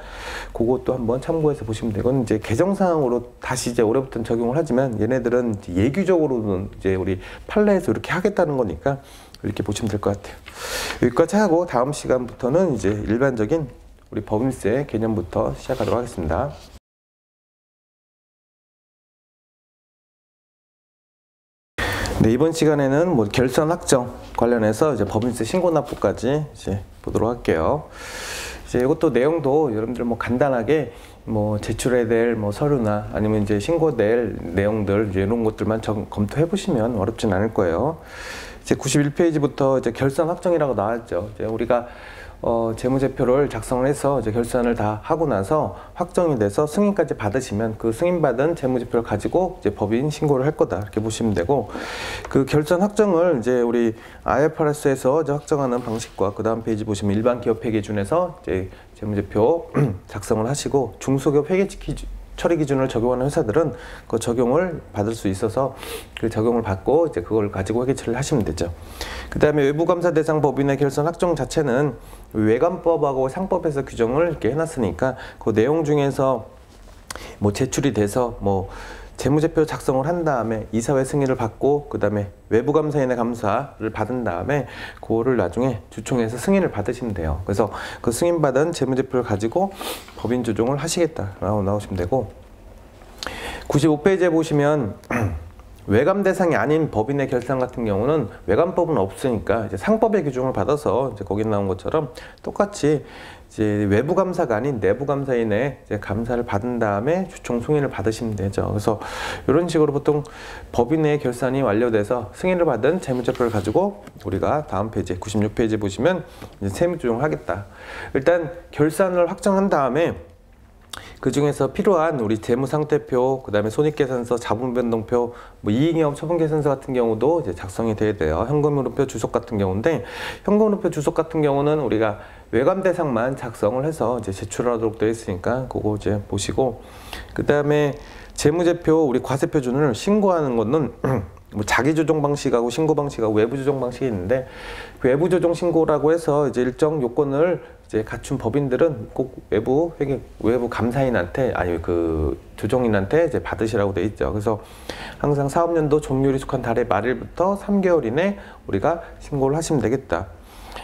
그것도 한번 참고해서 보시면 되고, 이제 개정사항으로 다시 이제 올해부터는 적용을 하지만, 얘네들은 이제 예규적으로는 이제 우리 판례에서 이렇게 하겠다는 거니까 이렇게 보시면 될 것 같아요. 여기까지 하고 다음 시간부터는 이제 일반적인 우리 법인세 개념부터 시작하도록 하겠습니다. 네, 이번 시간에는 뭐 결산 확정 관련해서 이제 법인세 신고 납부까지 이제 보도록 할게요. 이제 이것도 내용도 여러분들 뭐 간단하게 뭐 제출해야 될 뭐 서류나 아니면 이제 신고될 내용들 이제 이런 것들만 검토해 보시면 어렵진 않을 거예요. 이제 91페이지부터 이제 결산 확정이라고 나왔죠. 이제 우리가 재무제표를 작성을 해서 이제 결산을 다 하고 나서 확정이 돼서 승인까지 받으시면, 그 승인받은 재무제표를 가지고 이제 법인 신고를 할 거다, 이렇게 보시면 되고, 그 결산 확정을 이제 우리 IFRS에서 이제 확정하는 방식과 그 다음 페이지 보시면 일반 기업 회계 기준에서 이제 재무제표 작성을 하시고, 중소기업 회계 처리 기준을 적용하는 회사들은 그 적용을 받을 수 있어서 그 적용을 받고 이제 그걸 가지고 회계 처리를 하시면 되죠. 그 다음에 외부감사 대상 법인의 결산 확정 자체는 외감법하고 상법에서 규정을 이렇게 해놨으니까 그 내용 중에서 뭐 제출이 돼서 뭐 재무제표 작성을 한 다음에 이사회 승인을 받고 그 다음에 외부감사인의 감사를 받은 다음에 그거를 나중에 주총에서 승인을 받으시면 돼요. 그래서 그 승인받은 재무제표를 가지고 법인 조정을 하시겠다라고 나오시면 되고, 95페이지에 보시면 외감 대상이 아닌 법인의 결산 같은 경우는 외감법은 없으니까 이제 상법의 규정을 받아서 이제 거기 나온 것처럼 똑같이 이제 외부 감사가 아닌 내부 감사인의 이제 감사를 받은 다음에 주총 승인을 받으시면 되죠. 그래서 이런 식으로 보통 법인의 결산이 완료돼서 승인을 받은 재무제표를 가지고 우리가 다음 페이지 96페이지 보시면 이제 세무 조정을 하겠다. 일단 결산을 확정한 다음에 그 중에서 필요한 우리 재무상태표, 그 다음에 손익계산서, 자본변동표, 뭐 이익영업 처분계산서 같은 경우도 이제 작성이 돼야 돼요. 현금흐름표 주속 같은 경우인데, 현금흐름표 주속 같은 경우는 우리가 외감 대상만 작성을 해서 이제 제출하도록 되어 있으니까 그거 이제 보시고, 그 다음에 재무제표 우리 과세표준을 신고하는 거는 뭐 자기 조정 방식하고 신고 방식하고 외부 조정 방식이 있는데, 외부 조정 신고라고 해서 이제 일정 요건을 이제 갖춘 법인들은 꼭 외부 감사인한테, 아니 그 조정인한테 이제 받으시라고 돼 있죠. 그래서 항상 사업연도 종료일이 속한 달의 말일부터 3개월 이내 우리가 신고를 하시면 되겠다.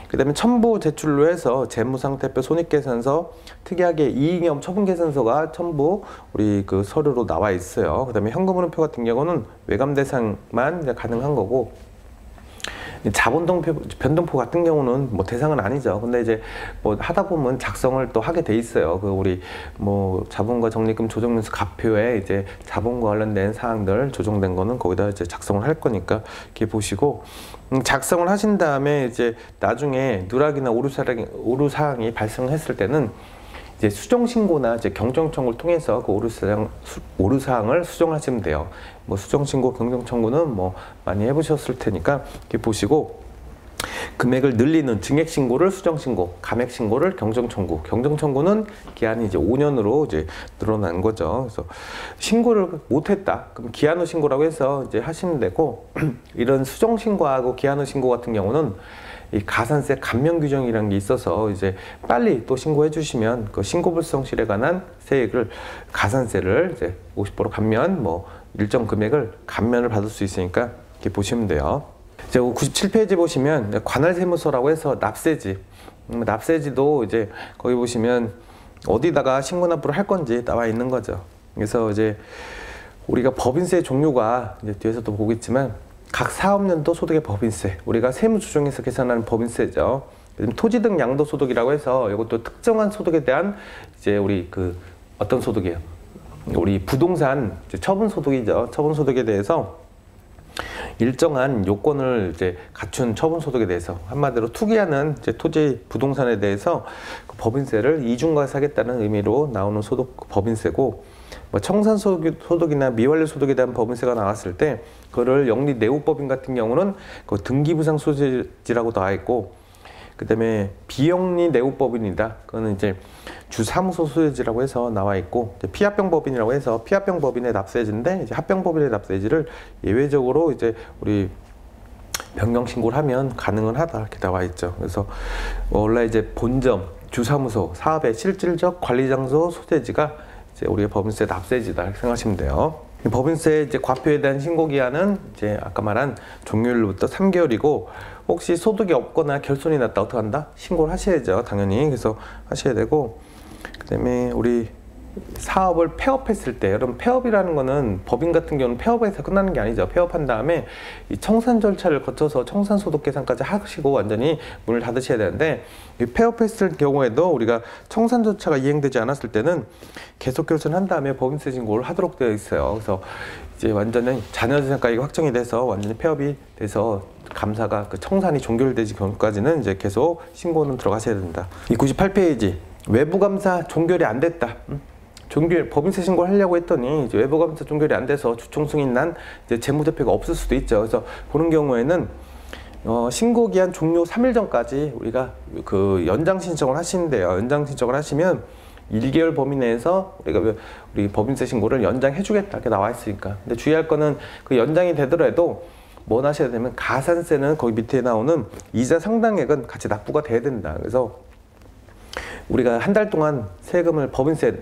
그 다음에 첨부 제출로 해서 재무상태표, 손익계산서, 특이하게 이익영업 처분계산서가 첨부 우리 그 서류로 나와 있어요. 그 다음에 현금흐름표 같은 경우는 외감 대상만 이제 가능한 거고, 자본변동표 같은 경우는 뭐 대상은 아니죠. 근데 이제 뭐 하다 보면 작성을 또 하게 돼 있어요. 그 우리 뭐 자본과 적립금 조정연수 가표에 이제 자본과 관련된 사항들 조정된 거는 거기다 이제 작성을 할 거니까 이렇게 보시고, 작성을 하신 다음에 이제 나중에 누락이나 오류사항이 발생했을 때는 이제 수정신고나 이제 경정청구를 통해서 그 오류사항을 수정하시면 돼요. 뭐 수정신고, 경정청구는 뭐 많이 해보셨을 테니까 이렇게 보시고, 금액을 늘리는 증액신고를 수정신고, 감액신고를 경정청구. 경정청구는 기한이 이제 5년으로 이제 늘어난 거죠. 그래서 신고를 못했다. 그럼 기한 후 신고라고 해서 이제 하시면 되고, 이런 수정신고하고 기한 후 신고 같은 경우는 이 가산세 감면 규정이라는 게 있어서 이제 빨리 또 신고해 주시면 그 신고 불성실에 관한 세액을, 가산세를 이제 50% 감면, 뭐 일정 금액을 감면을 받을 수 있으니까 이렇게 보시면 돼요. 이제 97페이지 보시면 관할세무서라고 해서 납세지, 납세지도 이제 거기 보시면 어디다가 신고 납부를 할 건지 나와 있는 거죠. 그래서 이제 우리가 법인세 종류가 이제 뒤에서도 보겠지만 각 사업연도 소득의 법인세, 우리가 세무조정에서 계산하는 법인세죠. 토지 등 양도소득이라고 해서 이것도 특정한 소득에 대한 이제 우리 그 어떤 소득이에요? 우리 부동산 처분소득이죠. 처분소득에 대해서 일정한 요건을 이제 갖춘 처분소득에 대해서, 한마디로 투기하는 이제 토지 부동산에 대해서 그 법인세를 이중과세하겠다는 의미로 나오는 소득 법인세고, 뭐 청산소득이나 미완료 소득에 대한 법인세가 나왔을 때 그거를 영리내후법인 같은 경우는 그 등기부상 소재지라고 나와 있고, 그 다음에 비영리내후법인이다. 그거는 이제 주사무소 소재지라고 해서 나와 있고, 피합병법인이라고 해서 피합병법인의 납세지인데 이제 합병법인의 납세지를 예외적으로 이제 우리 변경 신고를 하면 가능은 하다 이렇게 나와 있죠. 그래서 원래 이제 본점, 주사무소, 사업의 실질적 관리장소 소재지가 이제 우리의 법인세 납세지다 이렇게 생각하시면 돼요. 법인세 이제 과표에 대한 신고 기한은 이제 아까 말한 종료일로부터 3개월이고, 혹시 소득이 없거나 결손이 났다 어떻게 한다? 신고를 하셔야죠, 당연히. 그래서 하셔야 되고, 그다음에 우리 사업을 폐업했을 때, 여러분 폐업이라는 거는 법인 같은 경우는 폐업에서 끝나는 게 아니죠. 폐업한 다음에 이 청산 절차를 거쳐서 청산소득 계산까지 하시고 완전히 문을 닫으셔야 되는데, 이 폐업했을 경우에도 우리가 청산 절차가 이행되지 않았을 때는 계속 결손한 다음에 법인세 신고를 하도록 되어 있어요. 그래서 이제 완전히 자녀재산가액이 확정이 돼서 완전히 폐업이 돼서 감사가 그 청산이 종결되지 경우까지는 이제 계속 신고는 들어가셔야 된다. 이 98페이지 외부감사 종결이 안 됐다. 법인세 신고를 하려고 했더니 이제 외부감사 종결이 안 돼서 주총 승인 난 이제 재무제표가 없을 수도 있죠. 그래서 그런 경우에는 신고기한 종료 3일 전까지 우리가 그 연장 신청을 하시는데요. 연장 신청을 하시면 1개월 범위 내에서 우리 법인세 신고를 연장해 주겠다 이렇게 나와 있으니까. 근데 주의할 거는 그 연장이 되더라도 뭐 하셔야 되면 가산세는 거기 밑에 나오는 이자 상당액은 같이 납부가 돼야 된다. 그래서 우리가 한 달 동안 세금을 법인세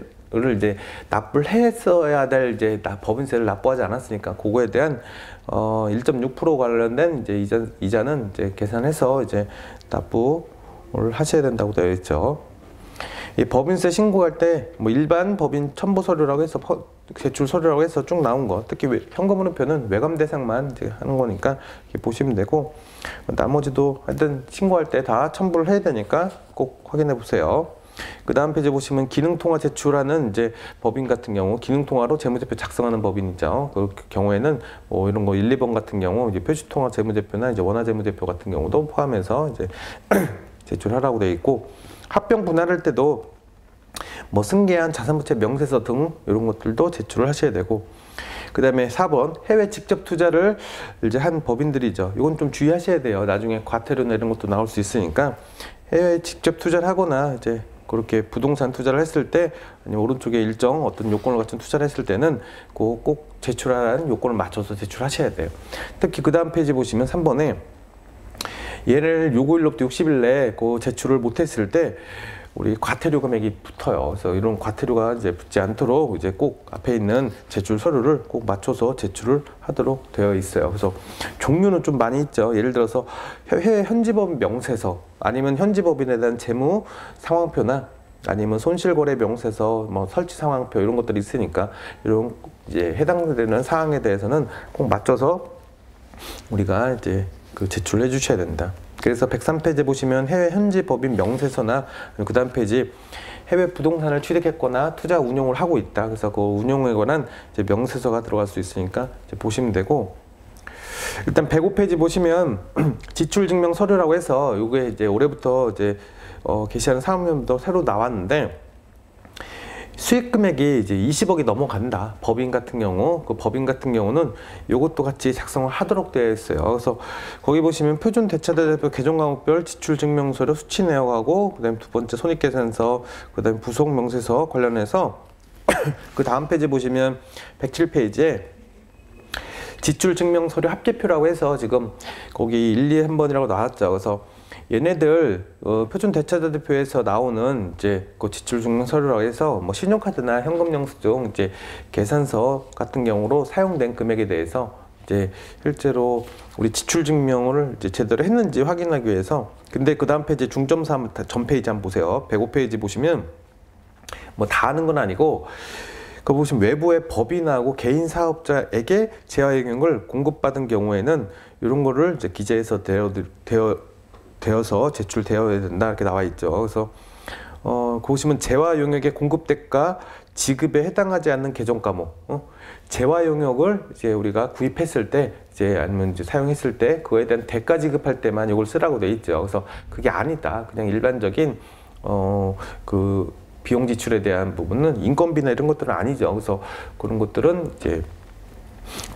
이제 납부를 했어야 될 이제 법인세를 납부하지 않았으니까 그거에 대한 1.6% 관련된 이제 이자는 이제 계산해서 이제 납부를 하셔야 된다고 되어 있죠. 이 법인세 신고할 때 뭐 일반 법인 첨부 서류라고 해서 제출 서류라고 해서 쭉 나온 거, 특히 현금흐름표는 외감 대상만 이제 하는 거니까 이렇게 보시면 되고, 나머지도 하여튼 신고할 때 다 첨부를 해야 되니까 꼭 확인해 보세요. 그 다음 페이지 보시면 기능통화 제출하는 이제 법인 같은 경우, 기능통화로 재무제표 작성하는 법인이죠. 그 경우에는 뭐 이런 거 1, 2번 같은 경우 이제 표시통화 재무제표나 이제 원화 재무제표 같은 경우도 포함해서 이제 제출하라고 되어 있고, 합병 분할할 때도 뭐 승계한 자산부채 명세서 등 이런 것들도 제출을 하셔야 되고, 그 다음에 4번 해외 직접 투자를 이제 한 법인들이죠. 이건 좀 주의하셔야 돼요. 나중에 과태료나 이런 것도 나올 수 있으니까 해외 직접 투자를 하거나 이제 그렇게 부동산 투자를 했을 때, 아니면 오른쪽에 일정 어떤 요건을 갖춘 투자를 했을 때는 꼭 제출하라는 요건을 맞춰서 제출하셔야 돼요. 특히 그 다음 페이지 보시면 3번에 얘를 요구일로부터 60일 내에 그 제출을 못했을 때 우리 과태료 금액이 붙어요. 그래서 이런 과태료가 이제 붙지 않도록 이제 꼭 앞에 있는 제출 서류를 꼭 맞춰서 제출을 하도록 되어 있어요. 그래서 종류는 좀 많이 있죠. 예를 들어서 해외 현지법 명세서, 아니면 현지법인에 대한 재무 상황표나 아니면 손실거래 명세서, 뭐 설치 상황표 이런 것들이 있으니까 이런 이제 해당되는 사항에 대해서는 꼭 맞춰서 우리가 이제 그 제출해 주셔야 된다. 그래서 103페이지 보시면 해외 현지 법인 명세서나 그 다음 페이지 해외 부동산을 취득했거나 투자 운용을 하고 있다. 그래서 그 운용에 관한 이제 명세서가 들어갈 수 있으니까 이제 보시면 되고, 일단 105페이지 보시면 지출증명 서류라고 해서 이게 이제 올해부터 이제 게시하는 사업명도 새로 나왔는데, 수익 금액이 이제 20억이 넘어간다. 법인 같은 경우, 그 법인 같은 경우는 이것도 같이 작성을 하도록 되어 있어요. 그래서 거기 보시면 표준 대차대표 계정과목별 지출증명서류 수치 내역하고, 그다음에 두 번째 손익계산서, 그다음에 부속명세서 관련해서 그 다음 페이지 보시면 107페이지에 지출증명서류 합계표라고 해서 지금 거기 1, 2, 3번이라고 나왔죠. 그래서 얘네들 표준 대차대표에서 나오는 이제 그 지출증명 서류라고 해서 뭐 신용카드나 현금영수증 이제 계산서 같은 경우로 사용된 금액에 대해서 이제 실제로 우리 지출증명을 이제 제대로 했는지 확인하기 위해서. 근데 그 다음 페이지 중점사 전 페이지 한번 보세요. 105페이지 보시면 뭐 다 하는 건 아니고, 그 보시면 외부의 법인하고 개인 사업자에게 재화용역을 공급받은 경우에는 이런 거를 이제 기재해서 되어서 제출되어야 된다 이렇게 나와 있죠. 그래서 보시면 재화 용역의 공급 대가 지급에 해당하지 않는 계정 과목, 재화 용역을 이제 우리가 구입했을 때 이제 아니면 이제 사용했을 때 그거에 대한 대가 지급할 때만 이걸 쓰라고 돼 있죠. 그래서 그게 아니다. 그냥 일반적인 그 비용 지출에 대한 부분은 인건비나 이런 것들은 아니죠. 그래서 그런 것들은 이제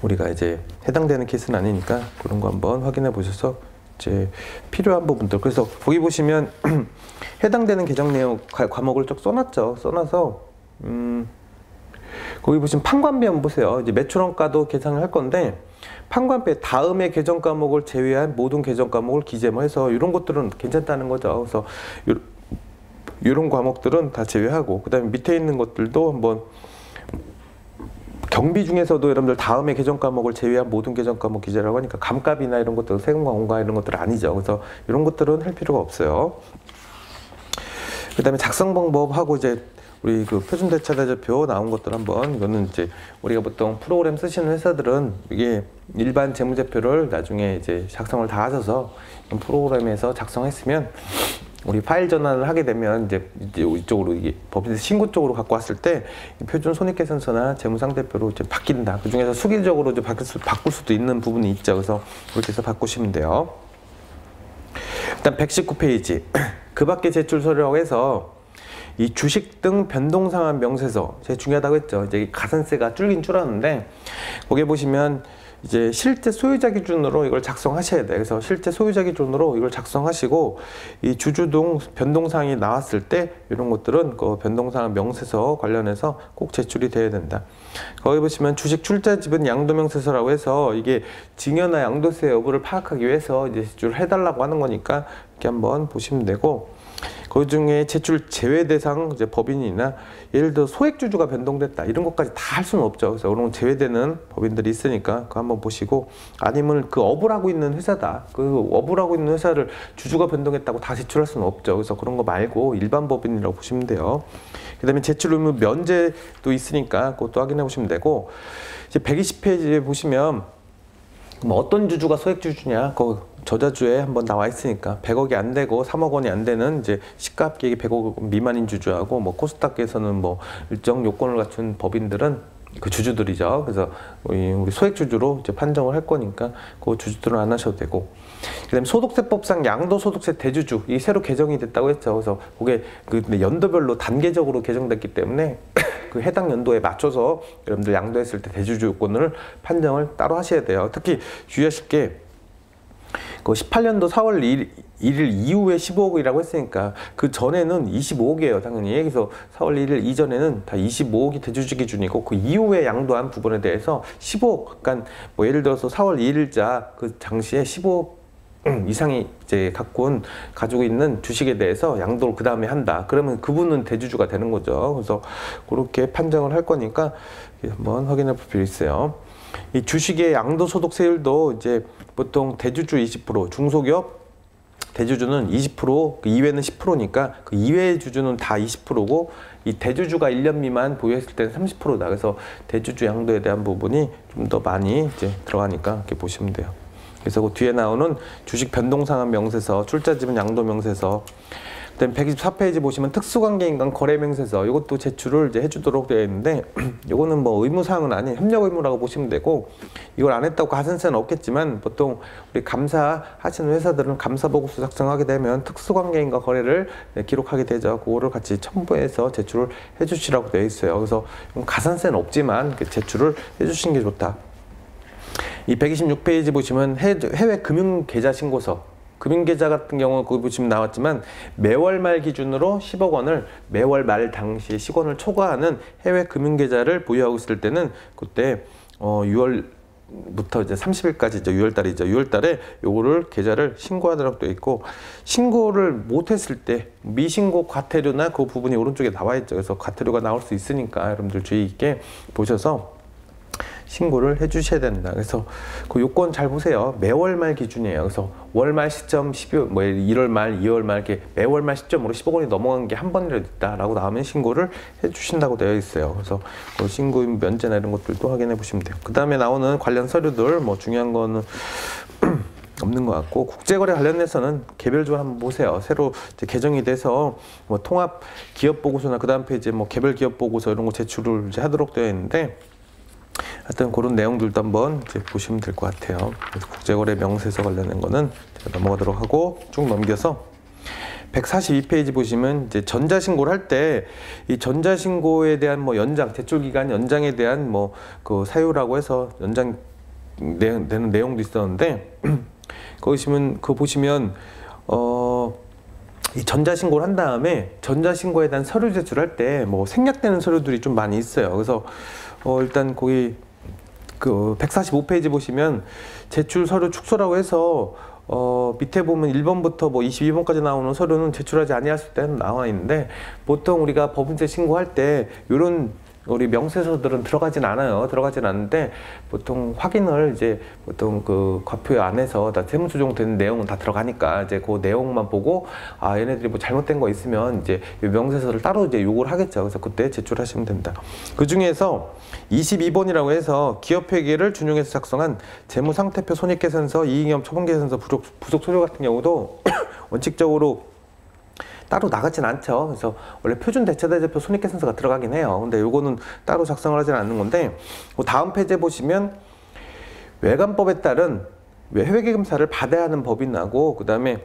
우리가 이제 해당되는 케이스는 아니니까 그런 거 한번 확인해 보셔서 이제 필요한 부분들. 그래서 거기 보시면 해당되는 계정 내용 과목을 쭉 써놨죠. 써놔서 거기 보시면 판관비 한번 보세요. 이제 매출원가도 계산을 할 건데, 판관비 다음에 계정 과목을 제외한 모든 계정 과목을 기재해서 이런 것들은 괜찮다는 거죠. 그래서 이런 과목들은 다 제외하고, 그 다음에 밑에 있는 것들도 한번 경비 중에서도 여러분들 다음에 계정 과목을 제외한 모든 계정 과목 기재라고 하니까 감가비나 이런 것들, 세금과 원가 이런 것들은 아니죠. 그래서 이런 것들은 할 필요가 없어요. 그 다음에 작성 방법하고 이제 우리 그 표준 대차대표 나온 것들 한번, 이거는 이제 우리가 보통 프로그램 쓰시는 회사들은 이게 일반 재무제표를 나중에 이제 작성을 다 하셔서 프로그램에서 작성했으면 우리 파일 전환을 하게 되면 이제 이쪽으로 이게 법인세 신고 쪽으로 갖고 왔을 때 표준 손익계산서나 재무상대표로 이제 바뀐다. 그 중에서 수기적으로 이제 바꿀 수도 있는 부분이 있죠. 그래서 그렇게 해서 바꾸시면 돼요. 일단 119페이지 그 밖에 제출 서류라고 해서 이 주식 등 변동상환 명세서, 제일 중요하다고 했죠. 이제 가산세가 줄긴 줄었는데 거기에 보시면 이제 실제 소유자 기준으로 이걸 작성하셔야 돼요. 그래서 실제 소유자 기준으로 이걸 작성하시고, 이 주주등 변동사항이 나왔을 때 이런 것들은 그 변동사항 명세서 관련해서 꼭 제출이 돼야 된다. 거기 보시면 주식 출자 지분 양도명세서라고 해서 이게 증여나 양도세 여부를 파악하기 위해서 이제 제출을 해달라고 하는 거니까 이렇게 한번 보시면 되고, 그 중에 제출 제외 대상 이제 법인이나 예를 들어 소액주주가 변동됐다 이런 것까지 다 할 수는 없죠. 그래서 그런 제외되는 법인들이 있으니까 그거 한번 보시고, 아니면 그 업을 하고 있는 회사다, 그 업을 하고 있는 회사를 주주가 변동했다고 다 제출할 수는 없죠. 그래서 그런 거 말고 일반 법인이라고 보시면 돼요. 그다음에 제출 의무 면제도 있으니까 그것도 확인해 보시면 되고, 이제 120페이지에 보시면 뭐 어떤 주주가 소액주주냐, 그 저자주에 한번 나와 있으니까 100억이 안 되고 3억 원이 안 되는 이제 시가합계액이 100억 미만인 주주하고, 뭐 코스닥에서는 뭐 일정 요건을 갖춘 법인들은 그 주주들이죠. 그래서 우리 소액주주로 이제 판정을 할 거니까 그 주주들은 안 하셔도 되고, 그다음에 소득세법상 양도소득세 대주주 이 새로 개정이 됐다고 했죠. 그래서 그게 그 연도별로 단계적으로 개정됐기 때문에 그 해당 연도에 맞춰서 여러분들 양도했을 때 대주주 요건을 판정을 따로 하셔야 돼요. 특히 주의하실 게 그 18년도 4월 1일 이후에 15억이라고 했으니까 그 전에는 25억이에요, 당연히. 그래서 4월 1일 이전에는 다 25억이 대주주 기준이고, 그 이후에 양도한 부분에 대해서 15억, 그러니까 뭐 예를 들어서 4월 2일자 그 당시에 15억 이상이 이제 가지고 있는 주식에 대해서 양도를 그 다음에 한다. 그러면 그분은 대주주가 되는 거죠. 그래서 그렇게 판정을 할 거니까 한번 확인해 볼 필요 있어요. 이 주식의 양도소득세율도 이제 보통 대주주 20%, 중소기업 대주주는 20%, 그 이외는 10%니까 그 이외의 주주는 다 20%고, 이 대주주가 1년 미만 보유했을 때는 30%다. 그래서 대주주 양도에 대한 부분이 좀 더 많이 이제 들어가니까 이렇게 보시면 돼요. 그래서 그 뒤에 나오는 주식 변동상환 명세서, 출자지분 양도 명세서, 그다음에 124페이지 보시면 특수관계인간 거래명세서, 이것도 제출을 이제 해주도록 되어 있는데, 이거는 뭐 의무사항은 아닌 협력 의무라고 보시면 되고, 이걸 안 했다고 가산세는 없겠지만 보통 우리 감사하시는 회사들은 감사보고서 작성하게 되면 특수관계인과 거래를 기록하게 되죠. 그거를 같이 첨부해서 제출을 해주시라고 되어 있어요. 그래서 가산세는 없지만 제출을 해주시는 게 좋다. 이 126페이지 보시면 해외 금융계좌 신고서, 금융계좌 같은 경우는 거기 보시면 나왔지만 매월 말 기준으로 10억 원을 매월 말 당시에 10억 원을 초과하는 해외 금융계좌를 보유하고 있을 때는 그때 6월부터 이제 30일까지 이제 6월달이죠. 6월달에 요거를 계좌를 신고하도록 되어 있고, 신고를 못했을 때 미신고 과태료나 그 부분이 오른쪽에 나와 있죠. 그래서 과태료가 나올 수 있으니까 여러분들 주의 있게 보셔서 신고를 해주셔야 된다. 그래서 그 요건 잘 보세요. 매월 말 기준이에요. 그래서 월말 시점 12월, 뭐 1월 말, 2월 말 이렇게 매월 말 시점으로 10억 원이 넘어간 게 한 번이라도 있다라고 나오면 신고를 해주신다고 되어 있어요. 그래서 그 신고 면제나 이런 것들도 확인해 보시면 돼요. 그 다음에 나오는 관련 서류들 뭐 중요한 거는 없는 것 같고, 국제거래 관련해서는 개별적으로 한번 보세요. 새로 이제 개정이 돼서 뭐 통합 기업 보고서나 그 다음 페이지에 뭐 개별 기업 보고서 이런 거 제출을 이제 하도록 되어 있는데, 하여튼 그런 내용들도 한번 이제 보시면 될 것 같아요. 그래서 국제거래 명세서 관련된 거는 제가 넘어가도록 하고, 쭉 넘겨서 142페이지 보시면 이제 전자신고를 할 때 이 전자신고에 대한 뭐 연장, 제출기간 연장에 대한 뭐 그 사유라고 해서 연장 되는 내용도 있었는데, 거기 보시면 이 전자신고를 한 다음에 전자신고에 대한 서류 제출할 때 뭐 생략되는 서류들이 좀 많이 있어요. 그래서 일단 거기 그 145페이지 보시면 제출 서류 축소라고 해서 밑에 보면 1번부터 뭐 22번까지 나오는 서류는 제출하지 아니했을 때는 나와 있는데, 보통 우리가 법인세 신고할 때 이런 우리 명세서들은 들어가진 않아요. 들어가진 않는데 보통 확인을 이제 보통 그 과표 안에서 다 세무조정되는 내용은 다 들어가니까 이제 그 내용만 보고, 아 얘네들이 뭐 잘못된 거 있으면 이제 명세서를 따로 이제 요구를 하겠죠. 그래서 그때 제출하시면 된다. 그 중에서 22번이라고 해서 기업회계를 준용해서 작성한 재무상태표 손익계산서, 이익염 처분계산서, 부속 서류 같은 경우도 원칙적으로 따로 나가진 않죠. 그래서 원래 표준 대차대조표 손익계산서가 들어가긴 해요. 근데 요거는 따로 작성을 하지는 않는 건데, 다음 페이지에 보시면 외관법에 따른 회계검사를 받아야 하는 법인하고, 그 다음에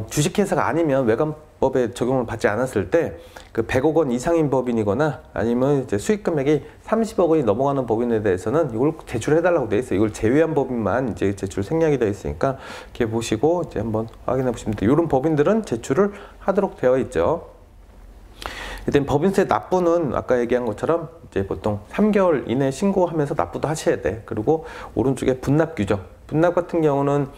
주식회사가 아니면 외관법에 적용을 받지 않았을 때 그 100억 원 이상인 법인이거나 아니면 이제 수익금액이 30억 원이 넘어가는 법인에 대해서는 이걸 제출해달라고 돼 있어요. 이걸 제외한 법인만 이제 제출 생략이 되어 있으니까 이렇게 보시고 이제 한번 확인해 보시면 돼요. 이런 법인들은 제출을 하도록 되어 있죠. 일단 법인세 납부는 아까 얘기한 것처럼 이제 보통 3개월 이내 신고하면서 납부도 하셔야 돼. 그리고 오른쪽에 분납 규정. 분납 같은 경우는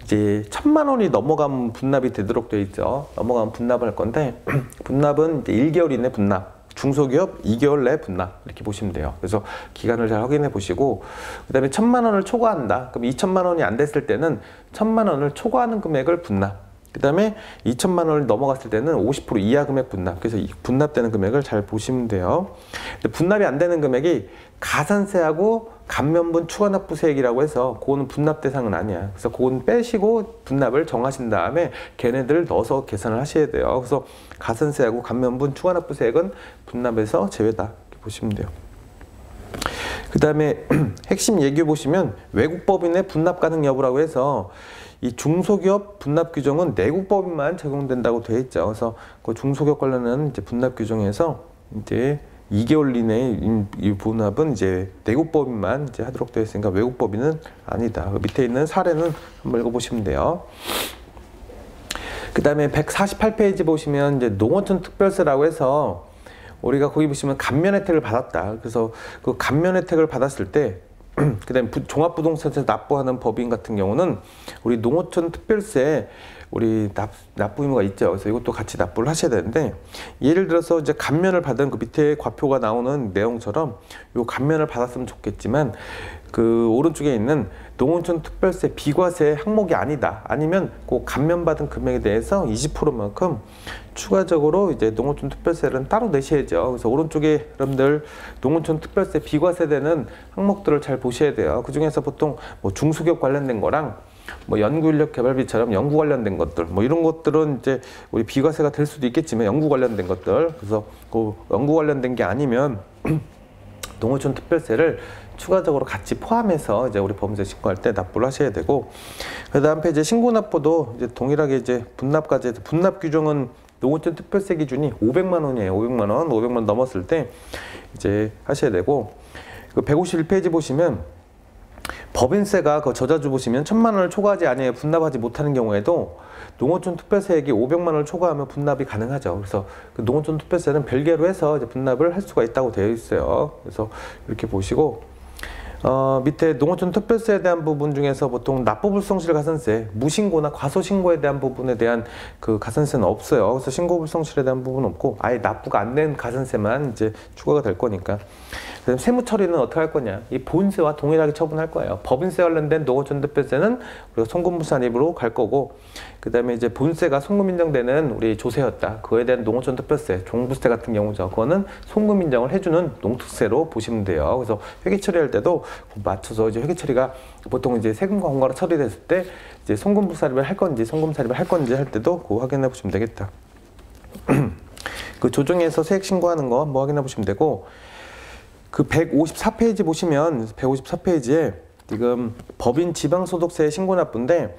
이제 1,000만 원이 넘어가면 분납이 되도록 되어 있죠. 넘어가면 분납을 할 건데 분납은 이제 1개월 이내 분납, 중소기업 2개월 내 분납 이렇게 보시면 돼요. 그래서 기간을 잘 확인해 보시고 그 다음에 1,000만 원을 초과한다. 그럼 2,000만 원이 안 됐을 때는 1,000만 원을 초과하는 금액을 분납. 그 다음에 2,000만 원을 넘어갔을 때는 50% 이하 금액 분납. 그래서 이 분납되는 금액을 잘 보시면 돼요. 근데 분납이 안 되는 금액이 가산세하고 감면분 추가납부세액이라고 해서 그거는 분납 대상은 아니야. 그래서 그건 빼시고 분납을 정하신 다음에 걔네들을 넣어서 계산을 하셔야 돼요. 그래서 가산세하고 감면분 추가납부세액은 분납에서 제외다. 이렇게 보시면 돼요. 그 다음에 핵심 얘기 보시면 외국법인의 분납 가능 여부라고 해서 이 중소기업 분납 규정은 내국법인만 적용된다고 되어 있죠. 그래서 그 중소기업 관련한 이제 분납 규정에서 이제 2개월 이내 이 분납은 이제 내국법인만 이제 하도록 되어 있으니까 외국법인은 아니다. 그 밑에 있는 사례는 한번 읽어보시면 돼요. 그 다음에 148페이지 보시면 이제 농어촌 특별세라고 해서 우리가 거기 보시면 감면 혜택을 받았다. 그래서 그 감면 혜택을 받았을 때 그 다음에 종합부동산세 납부하는 법인 같은 경우는 우리 농어촌 특별세 우리 납부 의무가 있죠. 그래서 이것도 같이 납부를 하셔야 되는데 예를 들어서 이제 감면을 받은 그 밑에 과표가 나오는 내용처럼 요 감면을 받았으면 좋겠지만 그 오른쪽에 있는 농어촌 특별세 비과세 항목이 아니다. 아니면 그 감면받은 금액에 대해서 20%만큼 추가적으로 이제 농어촌 특별세는 따로 내셔야죠. 그래서 오른쪽에 여러분들 농어촌 특별세 비과세되는 항목들을 잘 보셔야 돼요. 그 중에서 보통 뭐 중소기업 관련된 거랑 뭐 연구인력 개발비처럼 연구 관련된 것들 뭐 이런 것들은 이제 우리 비과세가 될 수도 있겠지만 연구 관련된 것들 그래서 그 연구 관련된 게 아니면 농어촌 특별세를 추가적으로 같이 포함해서 이제 우리 법인세 신고할 때 납부를 하셔야 되고 그 다음 페이지 신고납부도 이제 동일하게 이제 분납까지 해서 분납 규정은 농어촌 특별세 기준이 500만 원이에요. 500만 원 넘었을 때 이제 하셔야 되고 그 151페이지 보시면 법인세가 그 저자주 보시면 1,000만 원을 초과하지 아니해 분납하지 못하는 경우에도 농어촌 특별세액이 500만 원을 초과하면 분납이 가능하죠. 그래서 그 농어촌 특별세는 별개로 해서 이제 분납을 할 수가 있다고 되어 있어요. 그래서 이렇게 보시고 밑에 농어촌 특별세에 대한 부분 중에서 보통 납부불성실 가산세, 무신고나 과소신고에 대한 부분에 대한 그 가산세는 없어요. 그래서 신고불성실에 대한 부분은 없고 아예 납부가 안 된 가산세만 이제 추가가 될 거니까. 그다음 세무 처리는 어떻게 할 거냐? 이 본세와 동일하게 처분할 거예요. 법인세 관련된 농어촌 특별세는 우리가 송금부산입으로 갈 거고, 그다음에 이제 본세가 송금 인정되는 우리 조세였다. 그거에 대한 농어촌 특별세, 종부세 같은 경우죠. 그거는 송금 인정을 해주는 농특세로 보시면 돼요. 그래서 회계 처리할 때도 맞춰서 이제 회계 처리가 보통 이제 세금과 공과로 처리됐을 때 이제 송금부산입을 할 건지 송금사립을 할 건지 할 때도 그거 확인해 보시면 되겠다. 그 조정에서 세액 신고하는 거 한번 확인해 보시면 되고. 그 154페이지 보시면 154페이지에 지금 법인 지방소득세 신고납부인데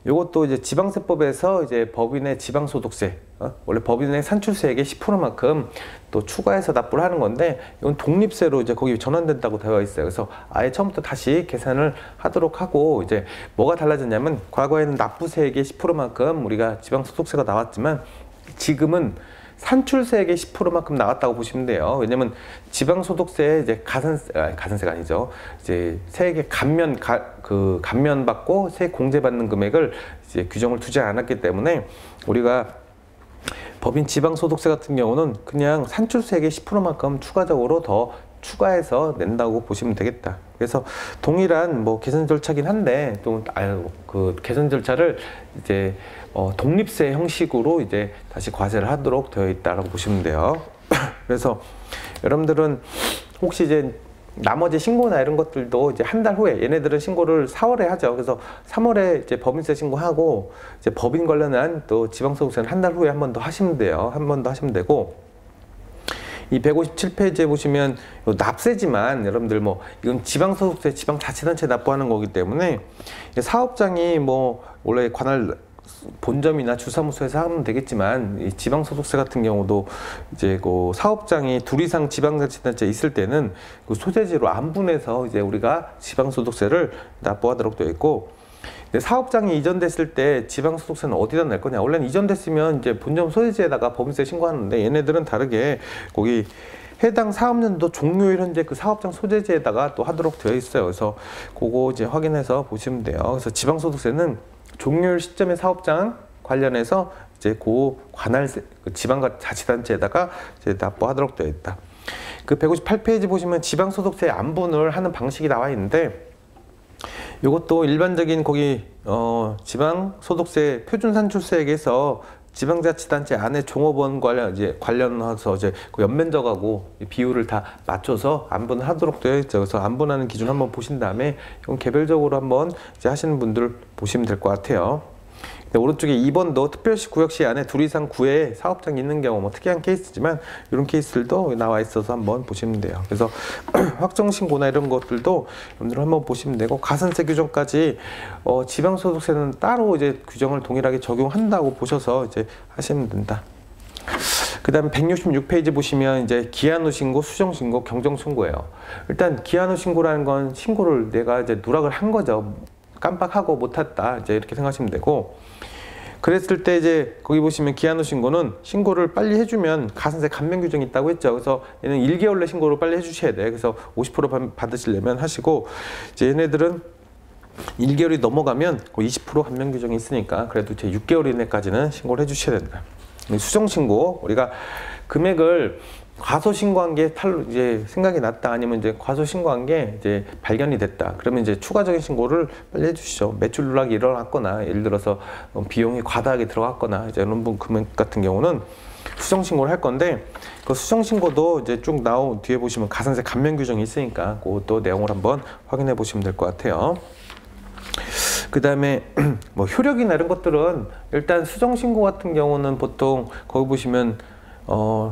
이것도 이제 지방세법에서 이제 법인의 지방소득세 원래 법인의 산출세액의 10%만큼 또 추가해서 납부를 하는 건데 이건 독립세로 이제 거기 전환된다고 되어 있어요. 그래서 아예 처음부터 다시 계산을 하도록 하고 이제 뭐가 달라졌냐면 과거에는 납부세액의 10%만큼 우리가 지방소득세가 나왔지만 지금은 산출세액의 10%만큼 나왔다고 보시면 돼요. 왜냐면 지방소득세에 이제 가산세가 아니죠. 이제 세액의 감면 받고 세액 공제받는 금액을 이제 규정을 두지 않았기 때문에 우리가 법인 지방소득세 같은 경우는 그냥 산출세액의 10%만큼 추가적으로 더 추가해서 낸다고 보시면 되겠다. 그래서 동일한 뭐 계산 절차긴 한데 또 그 계산 절차를 이제 독립세 형식으로 이제 다시 과세를 하도록 되어 있다라고 보시면 돼요. 그래서 여러분들은 혹시 이제 나머지 신고나 이런 것들도 이제 한 달 후에 얘네들은 신고를 4월에 하죠. 그래서 3월에 이제 법인세 신고하고 이제 법인 관련한 또 지방소득세는 한 달 후에 한 번 더 하시면 돼요. 한 번 더 하시면 되고. 이 157페이지에 보시면 납세지만 여러분들 뭐 이건 지방소득세 지방자치단체 납부하는 거기 때문에 사업장이 뭐 원래 관할 본점이나 주사무소에서 하면 되겠지만 이 지방소득세 같은 경우도 이제 그 사업장이 둘 이상 지방자치단체 있을 때는 그 소재지로 안분해서 이제 우리가 지방소득세를 납부하도록 되어 있고, 사업장이 이전됐을 때 지방소득세는 어디다 낼 거냐? 원래는 이전됐으면 이제 본점 소재지에다가 법인세 신고하는데 얘네들은 다르게 거기 해당 사업년도 종료일 현재 그 사업장 소재지에다가 또 하도록 되어 있어요. 그래서 그거 이제 확인해서 보시면 돼요. 그래서 지방소득세는 종료일 시점의 사업장 관련해서 이제 관할 지방자치단체에다가 이제 납부하도록 되어 있다. 그 158페이지 보시면 지방소득세 안분을 하는 방식이 나와 있는데, 이것도 일반적인 거기 지방소득세 표준산출세액에서 지방자치단체 안에 종업원 관련해서 이제 그 연면적하고 비율을 다 맞춰서 안분을 하도록 되어 있죠. 그래서 안분하는 기준 한번 보신 다음에 이건 개별적으로 한번 이제 하시는 분들 보시면 될 것 같아요. 오른쪽에 2번도 특별시 구역시 안에 둘 이상 구에 사업장이 있는 경우 뭐 특이한 케이스지만 이런 케이스들도 나와 있어서 한번 보시면 돼요. 그래서 확정신고나 이런 것들도 여러분들 한번 보시면 되고, 가산세 규정까지 지방소득세는 따로 이제 규정을 동일하게 적용한다고 보셔서 이제 하시면 된다. 그 다음에 166페이지 보시면 이제 기한 후 신고, 수정 신고, 경정 청구예요. 일단 기한 후 신고라는 건 신고를 내가 이제 누락을 한 거죠. 깜빡하고 못했다, 이제 이렇게 생각하시면 되고, 그랬을 때 이제 거기 보시면 기한 후 신고는 신고를 빨리 해주면 가산세 감면 규정이 있다고 했죠. 그래서 얘는 1개월 내 신고를 빨리 해주셔야 돼. 그래서 50% 받으시려면 하시고, 이제 얘네들은 1개월이 넘어가면 20% 감면 규정이 있으니까 그래도 이제 6개월 이내까지는 신고를 해주셔야 된다. 수정 신고, 우리가 금액을 과소 신고한 게 이제 생각이 났다, 아니면 이제 과소 신고한 게 이제 발견이 됐다, 그러면 이제 추가적인 신고를 빨리 해주시죠. 매출 누락이 일어났거나, 예를 들어서 비용이 과다하게 들어갔거나, 이제 이런 금액 같은 경우는 수정 신고를 할 건데, 그 수정 신고도 이제 쭉 나온 뒤에 보시면 가산세 감면 규정이 있으니까 그것도 내용을 한번 확인해 보시면 될 것 같아요. 그 다음에 뭐 효력이나 이런 것들은 일단 수정 신고 같은 경우는 보통 거기 보시면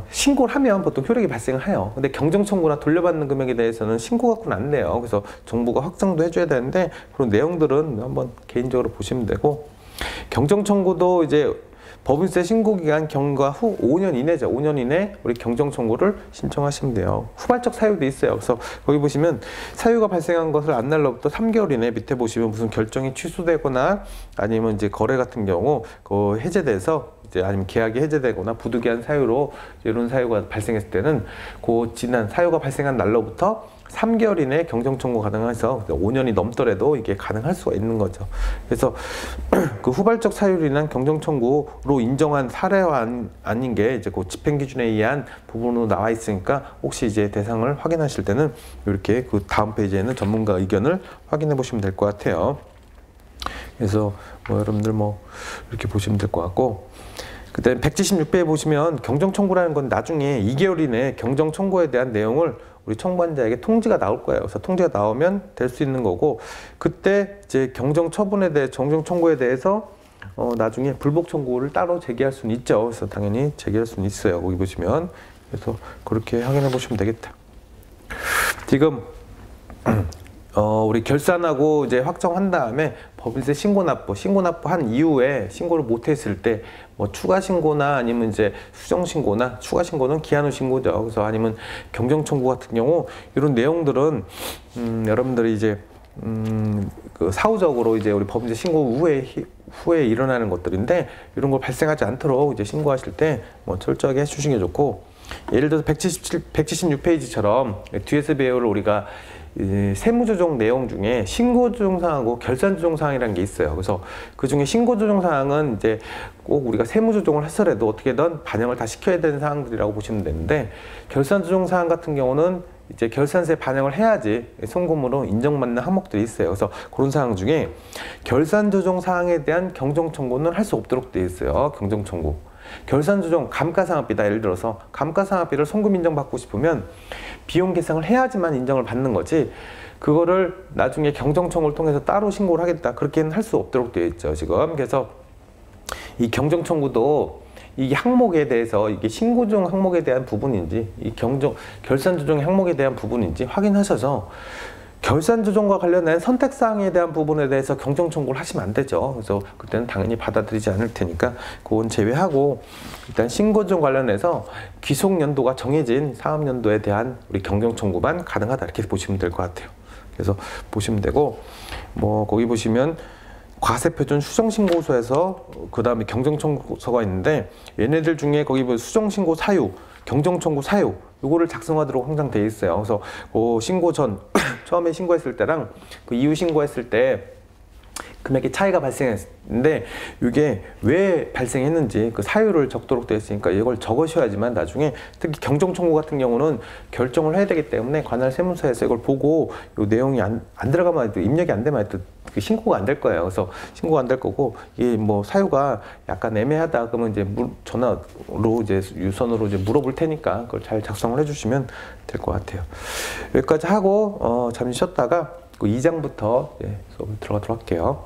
신고를 하면 보통 효력이 발생을 해요. 근데 경정 청구나 돌려받는 금액에 대해서는 신고 갖고는 안 돼요. 그래서 정부가 확정도 해줘야 되는데, 그런 내용들은 한번 개인적으로 보시면 되고, 경정 청구도 이제 법인세 신고 기간 경과 후 5년 이내죠. 5년 이내 우리 경정 청구를 신청하시면 돼요. 후발적 사유도 있어요. 그래서 거기 보시면 사유가 발생한 것을 안 날로부터 3개월 이내, 밑에 보시면 무슨 결정이 취소되거나 아니면 이제 거래 같은 경우 그 해제돼서 이제 아니면 계약이 해제되거나 부득이한 사유로 이런 사유가 발생했을 때는 그 지난 사유가 발생한 날로부터 3개월 이내에 경정 청구 가능해서 5년이 넘더라도 이게 가능할 수가 있는 거죠. 그래서 그 후발적 사유로 인한 경정 청구로 인정한 사례와 아닌 게 이제 그 집행 기준에 의한 부분으로 나와 있으니까, 혹시 이제 대상을 확인하실 때는 이렇게 그 다음 페이지에는 전문가 의견을 확인해 보시면 될 것 같아요. 그래서 뭐 여러분들 뭐 이렇게 보시면 될 것 같고, 그다음에 176페이지에 보시면 경정 청구라는 건 나중에 2개월 이내에 경정 청구에 대한 내용을 우리 청구한자에게 통지가 나올 거예요. 그래서 통지가 나오면 될 수 있는 거고, 그때 이제 경정 처분에 대해 경정 청구에 대해서 나중에 불복 청구를 따로 제기할 수는 있죠. 그래서 당연히 제기할 수는 있어요. 거기 보시면. 그래서 그렇게 확인해 보시면 되겠다. 지금 우리 결산하고 이제 확정한 다음에 법인세 신고 납부한 이후에 신고를 못했을 때 뭐 추가 신고나 아니면 이제 수정 신고나, 추가 신고는 기한 후 신고죠. 그래서 아니면 경정 청구 같은 경우 이런 내용들은 여러분들이 이제 그 사후적으로 이제 우리 법인세 신고 후에 일어나는 것들인데, 이런 걸 발생하지 않도록 이제 신고하실 때 뭐 철저하게 해주시는 게 좋고, 예를 들어서 176페이지처럼 뒤에서 배울 우리가 세무조정 내용 중에 신고조정사항하고 결산조정사항이라는 게 있어요. 그래서 그 중에 신고조정사항은 이제 꼭 우리가 세무조정을 했더라도 어떻게든 반영을 다 시켜야 되는 사항들이라고 보시면 되는데, 결산조정사항 같은 경우는 이제 결산세 반영을 해야지 송금으로 인정받는 항목들이 있어요. 그래서 그런 사항 중에 결산조정사항에 대한 경정청구는 할 수 없도록 되어 있어요. 경정청구. 결산조정, 감가상각비다. 예를 들어서 감가상각비를 송금 인정받고 싶으면 비용 계상을 해야지만 인정을 받는 거지, 그거를 나중에 경정청구를 통해서 따로 신고를 하겠다, 그렇게는 할 수 없도록 되어 있죠, 지금. 그래서 이 경정청구도 이 항목에 대해서 이게 신고조정 항목에 대한 부분인지 이 결산조정 항목에 대한 부분인지 확인하셔서 결산조정과 관련된 선택사항에 대한 부분에 대해서 경정청구를 하시면 안 되죠. 그래서 그때는 당연히 받아들이지 않을 테니까 그건 제외하고, 일단 신고조정 관련해서 귀속연도가 정해진 사업연도에 대한 우리 경정청구만 가능하다, 이렇게 보시면 될 것 같아요. 그래서 보시면 되고, 뭐 거기 보시면 과세표준 수정신고서에서 그 다음에 경정청구서가 있는데, 얘네들 중에 거기 수정신고 사유, 경정청구 사유, 요거를 작성하도록 항상 돼 있어요. 그래서 그 신고 전 처음에 신고했을 때랑 그 이후 신고했을 때 금액의 차이가 발생했는데 이게 왜 발생했는지 그 사유를 적도록 되어 있으니까 이걸 적으셔야지만 나중에 특히 경정 청구 같은 경우는 결정을 해야 되기 때문에 관할 세무서에서 이걸 보고 이 내용이 안 들어가면 입력이 안 되면 그 신고가 안 될 거예요. 그래서 신고가 안 될 거고 이게 뭐 사유가 약간 애매하다 그러면 이제 전화로 이제 유선으로 이제 물어볼 테니까 그걸 잘 작성을 해주시면 될 것 같아요. 여기까지 하고 잠시 쉬었다가 그 2장부터 수업 들어가도록 할게요.